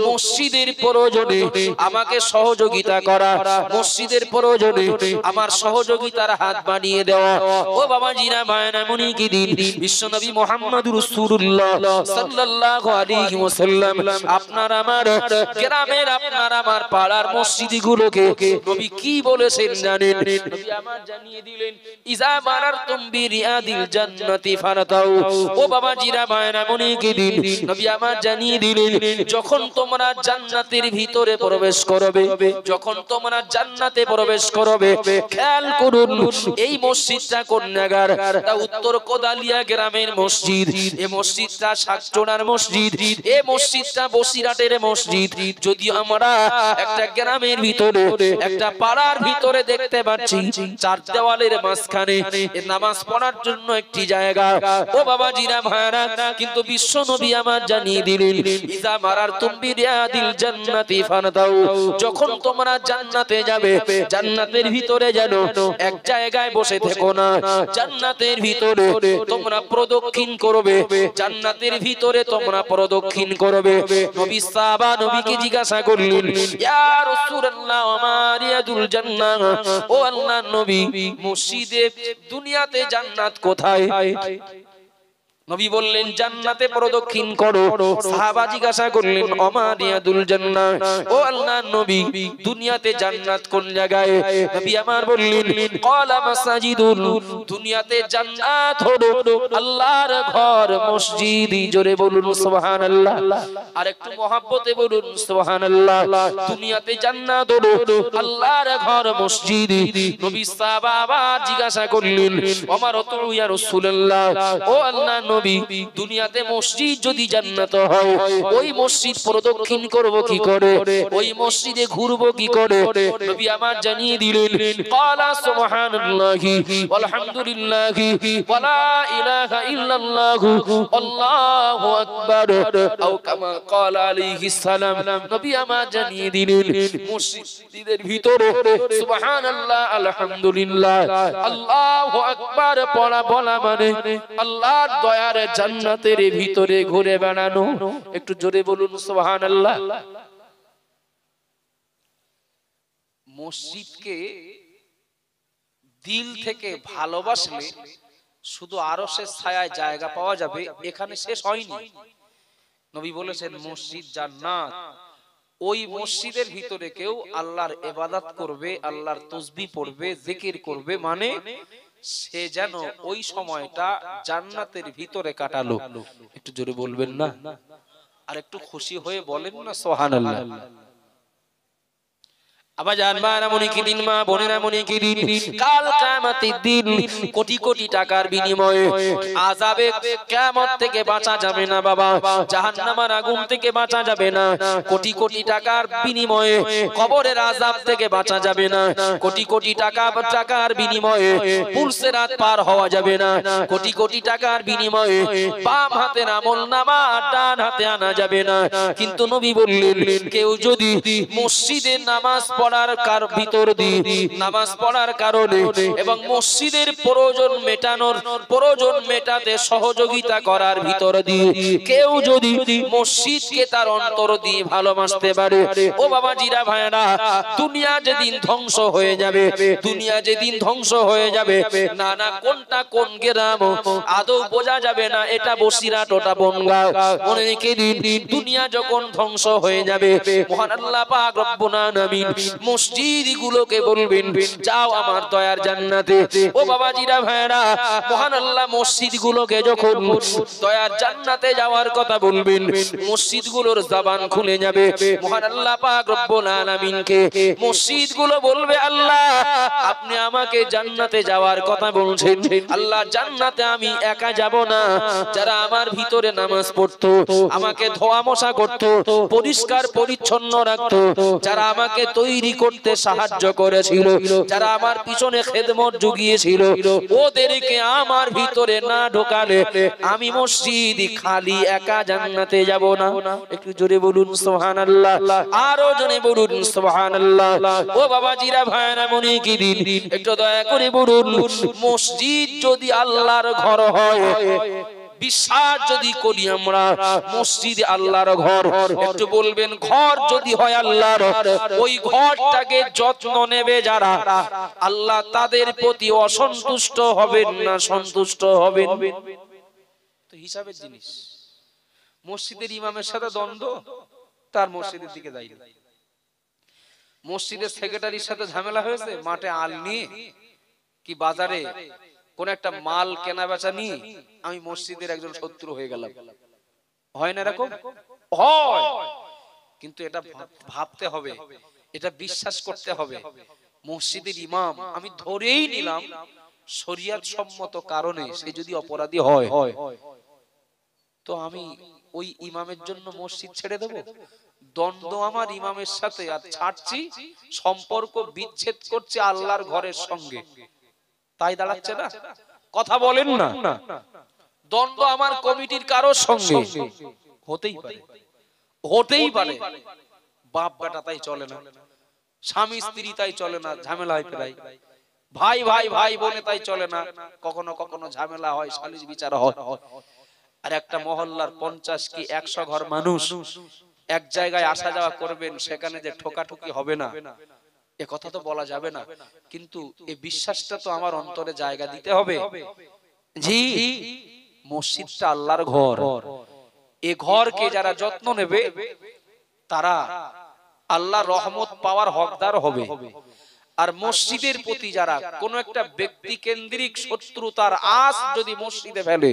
মসজিদের প্রয়োজনে আমাকে সহযোগিতা করা, মসজিদের প্রয়োজনে আমার সহযোগিতার হাত বাড়িয়ে দেওয়া। ও বাবা জিনা মায়না মনি কি দিন, বিশ্বনবী মুহাম্মদুর রাসূলুল্লাহ সাল্লাল্লাহু আলাইহি ওয়াসাল্লাম আপনার আমার গ্রামের, আপনার আমার পাড়ার মসজিদগুলোকে নবী কি বলেছেন জানেন? নবী আমার জানিয়ে দিলেন, ইজা মারারতুম বিরিয়াদিল জান্নাতি ফারাতাউ। ও বাবা জিনা মায়না মনি কি দিন, নবী আমার জানিয়ে দিলেন, যখন তোমরা জান্নাতের ভিতরে প্রবেশ করবে, যখন তোমরা জান্নাতে প্রবেশ করবে, খেয়াল করুন এই মসজিদটা কোন জায়গার? তা উত্তর কোদালিয়া গ্রামের মসজিদ। এই মসজিদটা শাকচোড়ার মসজিদ, এই মসজিদটা বসিরহাটের মসজিদ। যদি আমরা একটা গ্রামের ভিতরে, একটা পাড়ার ভিতরে দেখতে পাচ্ছি চার দেওয়ালের মাঝখানে নামাজ পড়ার জন্য একটি জায়গা, ও বাবা জিরা ভাইরা, কিন্তু বিশ্ব নবী আমার জানিয়ে দিলেন, ইজা মারারতুম বিরিয়াদিল জান্নাতি ফানাদাউ, যখন তোমরা জান্নাতে যাবে, জান্নাতের ভিতরে যেন এক জায়গায় বসে থেকো না, জান্নাতের ভিতরে তোমরা প্রদক্ষিণ করবে, জান্নাতের ভিতরে তোমরা প্রদক্ষিণ করবে। নবী সাহাবা নবীকে জিজ্ঞাসা করলেন, ইয়া রাসূলুল্লাহ আমার ইয়াদুল জান্নাহ, ও আল্লাহর নবী মসজিদে দুনিয়াতে জান্নাত কোথায়? নবী বললেন, জান্নাতে প্রদক্ষিণ করো। সাহাবা জিজ্ঞাসা করলেন, অমানিয়াদুল জান্নাহ, ও আল্লাহর নবী দুনিয়াতে জান্নাত কোন জায়গায়? নবী আমার বললেন, ক্বালা মাসাজিদুল, দুনিয়াতে জান্নাত হলো আল্লাহর ঘর, মসজিদ। জোরে বলুন সুবহানাল্লাহ, আর একটু মহব্বতে বলুন সুবহানাল্লাহ। দুনিয়াতে জান্নাত হলো আল্লাহর ঘর, মসজিদ। নবী সাহাবা আবার জিজ্ঞাসা করলেন, ওমারতু ইয়া রাসূলুল্লাহ, ও আল্লাহর নবী দুনিয়াতে মসজিদ যদি জান্নাত হয়, ওই মসজিদ প্রদক্ষিণ করব কি করে, ওই মসজিদে ঘুরবো কি করে? নবী আমার জানিয়ে দিলেন, ক্বালা সুবহানাল্লাহি ওয়ালহামদুলিল্লাহি ওয়ালা ইলাহা ইল্লাল্লাহু আল্লাহু আকবার, আও কামা ক্বালা আলাইহিস সালাম। নবী আমার জানিয়ে দিলেন, মসজিদের ভিতরে সুবহানাল্লাহ, আলহামদুলিল্লাহ, আল্লাহু আকবার পড়া বলা মানে আল্লাহর দয়া জান্নাতের ভিতরে ঘুরে বেড়ানো। একটু জোরে বলুন সুবহানাল্লাহ। মসজিদকে দিল থেকে ভালোবাসলে শুধু আরশের ছায়ায় জায়গা পাওয়া যাবে, এখানে শেষ হয়নি। নবী বলেছেন মসজিদ জান্নাত। ওই মসজিদের ভিতরে কেউ আল্লাহর ইবাদত করবে, আল্লাহর তাসবিহ পড়বে, জিকির করবে, মানে সে যেন ওই সময়টা জান্নাতের ভিতরে কাটালো। একটু জোরে বলবেন না? আর একটু খুশি হয়ে বলেন না সুবহানাল্লাহ। আবার জানবার এমন কি দিন, মা বোনেরা মনে কি দিন, কাল কিয়ামতের দিন কোটি কোটি টাকার বিনিময়ে আযাবে কিয়ামত থেকে বাঁচা যাবে না বাবা, জাহান্নামের আগুন থেকে বাঁচা যাবে না। কোটি কোটি টাকার বিনিময়ে কবরের আযাব থেকে বাঁচা যাবে না। কোটি কোটি টাকার বিনিময়ে পুলসিরাত পার হওয়া যাবে না। কোটি কোটি টাকার বিনিময়ে বাম হাতের আমলনামা ডান হাতে আনা যাবে না। কিন্তু নবী বললেন, কেউ যদি মসজিদে নামাজ পড়ার ভিতর দিয়ে, নামাজ পড়ার কারণে এবং মসজিদের প্রয়োজন মেটাতে সহযোগিতা করার ভিতর দিয়ে কেউ যদি মসজিদকে তার অন্তর দিয়ে ভালোবাসতে পারে, ও বাবা জিরা ভাইরা, দুনিয়া যেদিন ধ্বংস হয়ে যাবে, দুনিয়া যেদিন ধ্বংস হয়ে যাবে, না না কোনটা কোন গ্রাম আদৌ বোঝা যাবে না, এটা বসিরহাট ওটা বনগাঁও। মনে রেখে দিন, দুনিয়া যখন ধ্বংস হয়ে যাবে, মহান আল্লাহ পাক রব্বুল আলামিন মসজিদগুলোকে বলবেন, যাও আমার দয়ার জান্নাতে। ও বাবাজিরা ভাইরা, মহান আল্লাহ মসজিদগুলোকে যখন দয়ার জান্নাতে যাওয়ার কথা বলবেন, মসজিদগুলোর জবান খুলে যাবে। মহান আল্লাহ পাক রব্বুল আলামিনকে মসজিদগুলো বলবে, আল্লাহ আপনি আমাকে জান্নাতে যাওয়ার কথা বলছেন, আল্লাহ জান্নাতে আমি একা যাব না, যারা আমার ভিতরে নামাজ পড়তো, আমাকে ধোয়া মোছা করতো, পরিষ্কার পরিচ্ছন্ন রাখতো, যারা আমাকে তৈরি তৈরি করতে সাহায্য করেছিল, যারা আমার পিছনে খেদমত জুগিয়েছিল, ওদেরকে আমার ভিতরে না ঢোকালে আমি মসজিদ খালি একা জান্নাতে যাব না। একটু জোরে বলুন সুবহানাল্লাহ, আরো জোরে বলুন সুবহানাল্লাহ। ও বাবাজিরা, ভাইরা, মনে কি দিন, একটু দয়া করে বলুন, মসজিদ যদি আল্লাহর ঘর হয়, বিশ্বাস যদি করি আমরা মসজিদ আল্লাহর ঘর, একটু বলবেন ঘর যদি হয় আল্লাহর, ওই ঘরটাকে যত্ন নেবে যারা, আল্লাহ তাদের প্রতি অসন্তুষ্ট হবেন না সন্তুষ্ট হবেন? তো হিসাবের জিনিস। মসজিদের ইমামের সাথে দ্বন্দ্ব, তার মসজিদের দিকে যাই না। মসজিদের সেক্রেটারির সাথে ঝামেলা হয়েছে, মাঠে আল নিয়ে কি বাজারে কোন একটা মাল কেনা বেচা নিয়ে আমি মসজিদের একজন শত্রু হয়ে গেলাম। হয় না এরকম? হয়। কিন্তু এটা ভাবতে হবে, এটা বিশ্বাস করতে হবে, মসজিদের ইমাম আমি ধরেই নিলাম শরিয়ত সম্মত কারণে সে যদি অপরাধী হয়, তো আমি ওই ইমামের জন্য মসজিদ ছেড়ে দেব? দ্বন্দ্ব আমার ইমামের সাথে, আর ছাড়ছি সম্পর্ক বিচ্ছেদ করছে আল্লাহর ঘরের সঙ্গে, তাই দাঁড়াচ্ছে না? কথা বলেন না। দ্বন্দ্ব আমার কমিটির কারোর সঙ্গে হতেই পারে, হতেই পারে। বাপ বেটা তাই চলে না, স্বামী স্ত্রী তাই চলে না, ঝামেলা হয় প্রায়। ভাই ভাই ভাই বোনে তাই চলে না, কখনো কখনো ঝামেলা হয়, সালিশ বিচার হয়। আর একটা মহল্লার 50 কি 100 ঘর মানুষ এক জায়গায় আসা যাওয়া করবেন, সেখানে যে ঠোকাঠুকি হবে না এ কথা তো বলা যাবে না, কিন্তু এই বিশ্বাসটা তো আমার অন্তরে জায়গা দিতে হবে। জি, মসজিদটা আল্লাহর ঘর, এই ঘরকে যারা যত্ন নেবে তারা আল্লাহর রহমত পাওয়ার হকদার হবে। আর মসজিদের প্রতি যারা কোন একটা ব্যক্তি কেন্দ্রিক শত্রুতার আঁচ যদি মসজিদে ফেলে,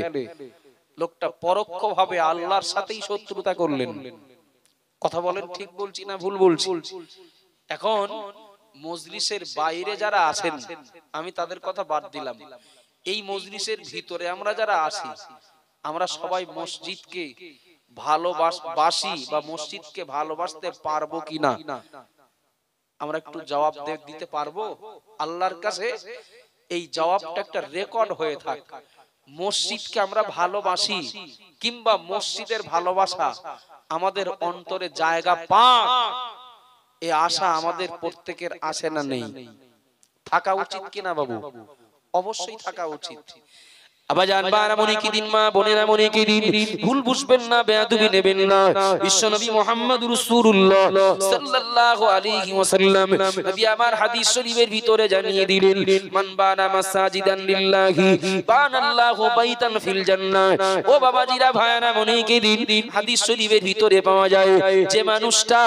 লোকটা পরোক্ষভাবে আল্লাহর সাথেই শত্রুতা করলেন। কথা বলেন, ঠিক বলছি না ভুল বলছি? এখন মজলিসের বাইরে যারা আছেন, আমি তাদের কথা বাদ দিলাম, এই মজলিসের ভিতরে আমরা যারা আছি, আমরা সবাই মসজিদকে ভালোবাসি বা মসজিদকে ভালোবাসতে পারবো কিনা আমরা একটু জবাব দিতে পারবো আল্লাহর কাছে? এই জবাবটা একটা রেকর্ড হয়ে থাক। মসজিদকে আমরা ভালোবাসি, কিংবা মসজিদের ভালোবাসা আমাদের অন্তরে জায়গা পাক, এই আশা আমাদের প্রত্যেকের আসে না নেই? থাকা উচিত কিনা বাবু? অবশ্যই থাকা উচিত। আবাজান বারা মনে কি দিন, মা বোনেরা মনে কি দিন, ভুল বুঝবেন না, বেয়াদবি নেবেন না। বিশ্বনবী মুহাম্মদুর রাসূলুল্লাহ সাল্লাল্লাহু আলাইহি ওয়াসাল্লাম নবী আমার হাদিস শরীফের ভিতরে জানিয়ে দিলেন, মান বানা মাসাজিদান লিল্লাহি বানাল্লাহু বাইতান ফিল জান্নাহ। ও বাবাজিরা, ভাইরা মনে কি দিন, হাদিস শরীফের ভিতরে পাওয়া যায়, যে মানুষটা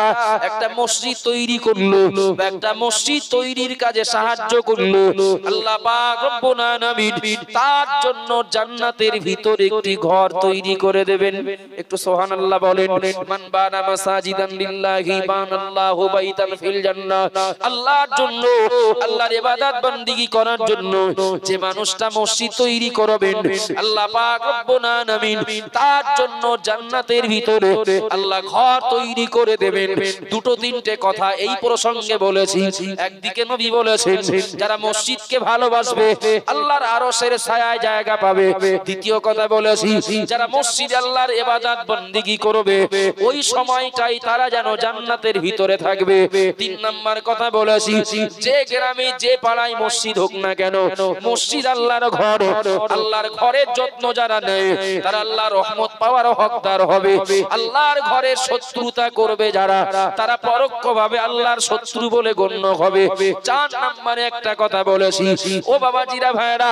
একটা মসজিদ তৈরি করলো বা একটা মসজিদ তৈরির কাজে সাহায্য করলো, আল্লাহ পাক রব্বুল আলামিন তার জন্য জান্নাতের ভিতরে একটি ঘর তৈরি করে দেবেন। একটু সুবহানাল্লাহ বলেন। মান বানা মাসাজিদান লিল্লাহি বানাল্লাহু বাইতান ফিল জান্নাহ। আল্লাহর জন্য, আল্লাহর ইবাদত বندگی করার জন্য যে মানুষটা মসজিদ তৈরি করবেন, আল্লাহ পাক রব্বুল আলামিন তার জন্য জান্নাতের ভিতরে আল্লাহ ঘর তৈরি করে দেবেন। দুটো তিনটে কথা এই প্রসঙ্গে বলেছি। একদিকে নবী বলেছেন, যারা মসজিদকে ভালোবাসবে আল্লাহর আরশের ছায়ায় জায়গা পাবে। দ্বিতীয় কথা বলেছি, যারা মসজিদে আল্লাহর ইবাদত বندگی করবে ওই সময়টাই তারা যেন জান্নাতের ভিতরে থাকবে। তিন নাম্বার কথা বলেছি, যে গ্রামে যে পাড়ায় মসজিদ হোক না কেন, মসজিদ আল্লাহর ঘর, আল্লাহর ঘরের যত্ন যারা নেয় তারা আল্লাহর রহমত পাওয়ার হকদার হবে। আল্লাহর ঘরের শত্রুতা করবে যারা, তারা পরোক্ষভাবে আল্লাহর শত্রু বলে গণ্য হবে। চার নম্বরে একটা কথা বলেছি, ও বাবাজিরা ভাইরা,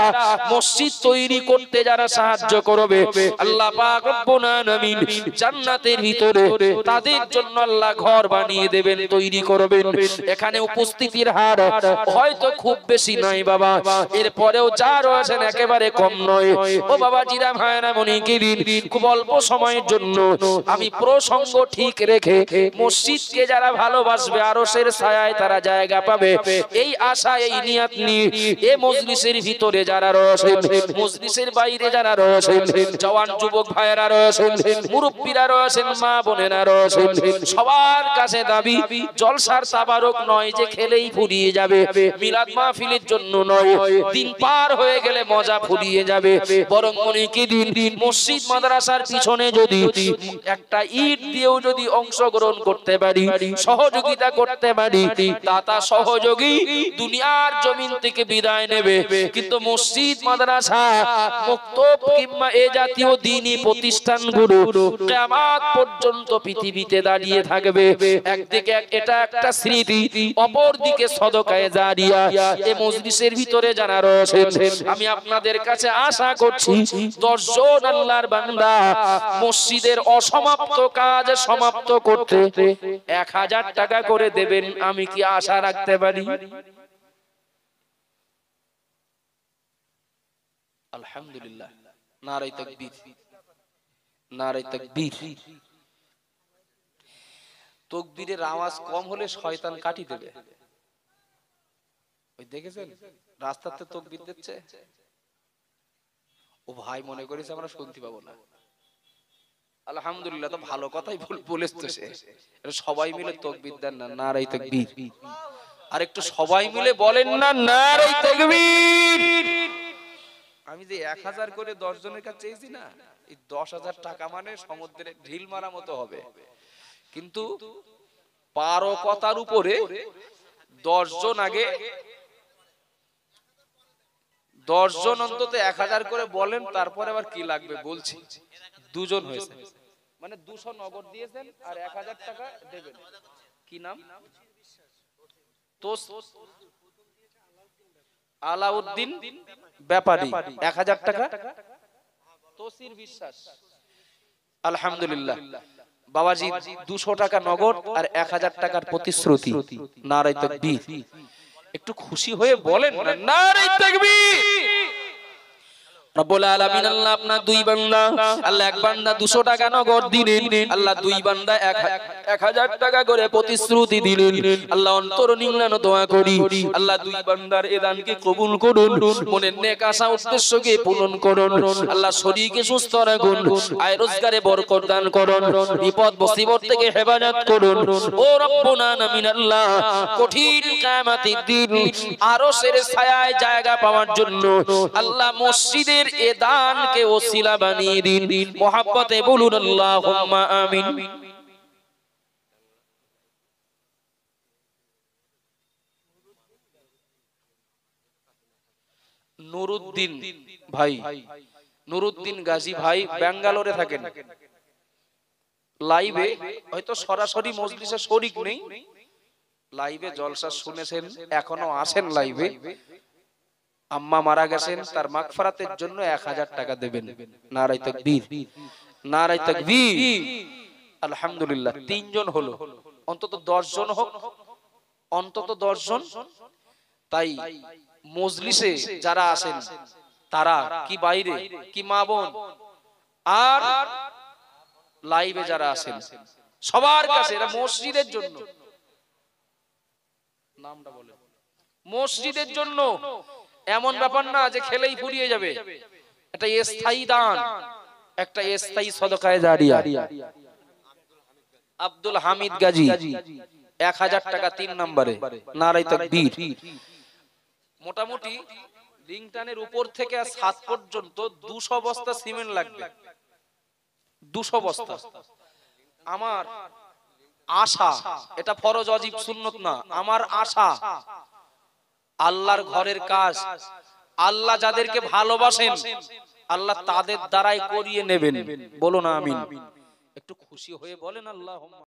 মসজিদ তৈরি করতে যারা সাহায্য করবে আল্লাহ পাক রব্বুল আলামিন জান্নাতের ভিতরে তাদের জন্য আল্লাহ ঘর বানিয়ে দেবেন, তৈরি করবেন। এখানে উপস্থিতির হার হয়তো খুব বেশি নয় বাবা, এরপরেও যা রয়েছেন একেবারে কম নয়। ও বাবাজিরা ভাইরা মনে কি দিন, খুব অল্প সময়ের জন্য আমি প্রসঙ্গ ঠিক রেখে মসজিদকে যারা ভালোবাসবে আরশের ছায়ায় তারা জায়গা পাবে, এই আশা এই নিয়ত নিয়ে এই মজলিসের ভিতরে যারা রয়েছেন, মজলিসের বাইরে যারা রয়েছেন, জওয়ান যুবক ভাইয়েরা রয়েছেন, মুরব্বীরা রয়েছেন, মা বোনেরা রয়েছেন, সবার কাছে দাবি জলসার তাবারক নয় যে খেলেই ফুরিয়ে যাবে, মিলাদ মাহফিলের জন্য নয়, দিন পার হয়ে গেলে মজা ফুরিয়ে যাবে, বরং মনে কি দিন মসজিদ মাদ্রাসার পিছনে যদি একটা ইট দিয়েও যদি অংশগ্রহণ করতে পারি, সহযোগিতা করতে পারি, দাতা সহযোগী দুনিয়ার জমিন থেকে বিদায় নেবে, কিন্তু মসজিদ মাদ্রাসা মক্তব কিংবা এ জাতীয় দ্বীনি প্রতিষ্ঠানগুলো কিয়ামত পর্যন্ত পৃথিবীতে দাঁড়িয়ে থাকবে। একদিকে এটা একটা স্মৃতি, অপর দিকে সদকায়ে জারিয়া। এই মজলিসের ভিতরে যারা রয়েছেন, আমি আপনাদের কাছে আশা করছি 10 জন আল্লাহর বান্দা মসজিদের অসমাপ্ত কাজ সমাপ্ত করতে 1000 টাকা করে দেবেন, আমি কি আশা রাখতে পারি? আলহামদুলিল্লাহ, নারে তাকবীর, নারে তাকবীর। তাকবীরের আওয়াজ কম হলে শয়তান কাটি দেবে। ওই দেখেছেন রাস্তাতে তাকবীর দিচ্ছে, ও ভাই মনে করেছে আমরা শুনতে পাবো না। আলহামদুলিল্লাহ, তো ভালো কথাই বলেছে। সবাই মিলে তাকবীর দেন না, নারে তাকবীর। আর একটু সবাই মিলে বলেন না, নারে তাকবীর। আমি যে 1000 করে 10 জনের কাছে চেয়েছি না, এই 10,000 টাকা মানে সমুদ্রে ঢিল মারা মতো হবে, কিন্তু পারো কথার উপরে 10 জন আগে 10 জন অন্তত 1000 করে বলেন, তারপরে আবার কি লাগবে বলছি। 2 জন হয়েছে মানে 200 নগদ দিয়েছেন আর 1000 টাকা দেবেন। কি নাম? আলাউদ্দিন ব্যাপারী, 1000 টাকা। তসির বিশ্বাস, আলহামদুলিল্লাহ। বাবাজি 200 টাকা নগদ আর 1000 টাকার প্রতিশ্রুতি। নারে তাকবীর। একটু খুশি হয়ে বলেন না, নারে তাকবীর। রব্বুল আলামিন আল্লাহ আপনার 2 বান্দা, আল্লাহ এক বান্দা 200 টাকা নগদ দিলেন, আল্লাহ 2 বান্দা 1000 টাকা করে প্রতিশ্রুতি দিলেন। আল্লাহ অন্তর নিংড়ানো দোয়া করি, আল্লাহ 2 বান্দার এ দানকে কবুল করুন, মনের নেক আশা উদ্দেশ্যকে পূরণ করুন। আল্লাহ শরীরকে সুস্থ রাখুন, আয় রোজগারে বরকত দান করুন, বিপদ মুসিবত থেকে হেফাজত করুন। ও রব্বুল আলামিন আল্লাহ, কঠিন কিয়ামতের দিন আরশের ছায়ায় জায়গা পাওয়ার জন্য আল্লাহ মসজিদের এ দানকে ওসিলা বানিয়ে দিন। মুহাব্বতে বলুন আল্লাহুম্মা আমিন। নুরুদ্দিন ভাই, নুরুদ্দিন গাজী ভাই ব্যাঙ্গালোরে থাকেন। লাইভে হয়তো সরাসরি মজলিসে শরীক নেই, লাইভে জলসা শুনেছেন, এখনো আছেন লাইভে। আম্মা মারা গেছেন, তার মাগফিরাতের জন্য 1000 টাকা দেবেন। নারে তাকবীর, নারে তাকবীর। আলহামদুলিল্লাহ, 3 জন হলো, অন্তত 10 জন হোক, অন্তত 10 জন। তাই মজলিসে যারা আছেন তারা কি বাইরে কি মা বোন আর লাইভে যারা আছেন সবার কাছে, এটা মসজিদের জন্য, নামটা বলে, মসজিদের জন্য। এমন ব্যাপার না যে খেলেই ফুরিয়ে যাবে, এটা স্থায়ী দান, একটা স্থায়ী সদকায়ে জারিয়া। আব্দুল হামিদ গাজী 1000 টাকা 3 নম্বরে। নারে তাকবীর। মোটামুটি লিংটানের উপর থেকে 7 পর্যন্ত 200 বস্তা সিমেন্ট লাগবে, 200 বস্তা। আমার আশা, এটা ফরজ ওয়াজিব সুন্নত না, আমার আশা আল্লাহর ঘরের কাজ আল্লাহ যাদেরকে ভালোবাসেন আল্লাহ তাদের দ্বারাই করিয়ে নেবেন। বলুন আমিন। একটু খুশি হয়ে বলেন আল্লাহুম্মা।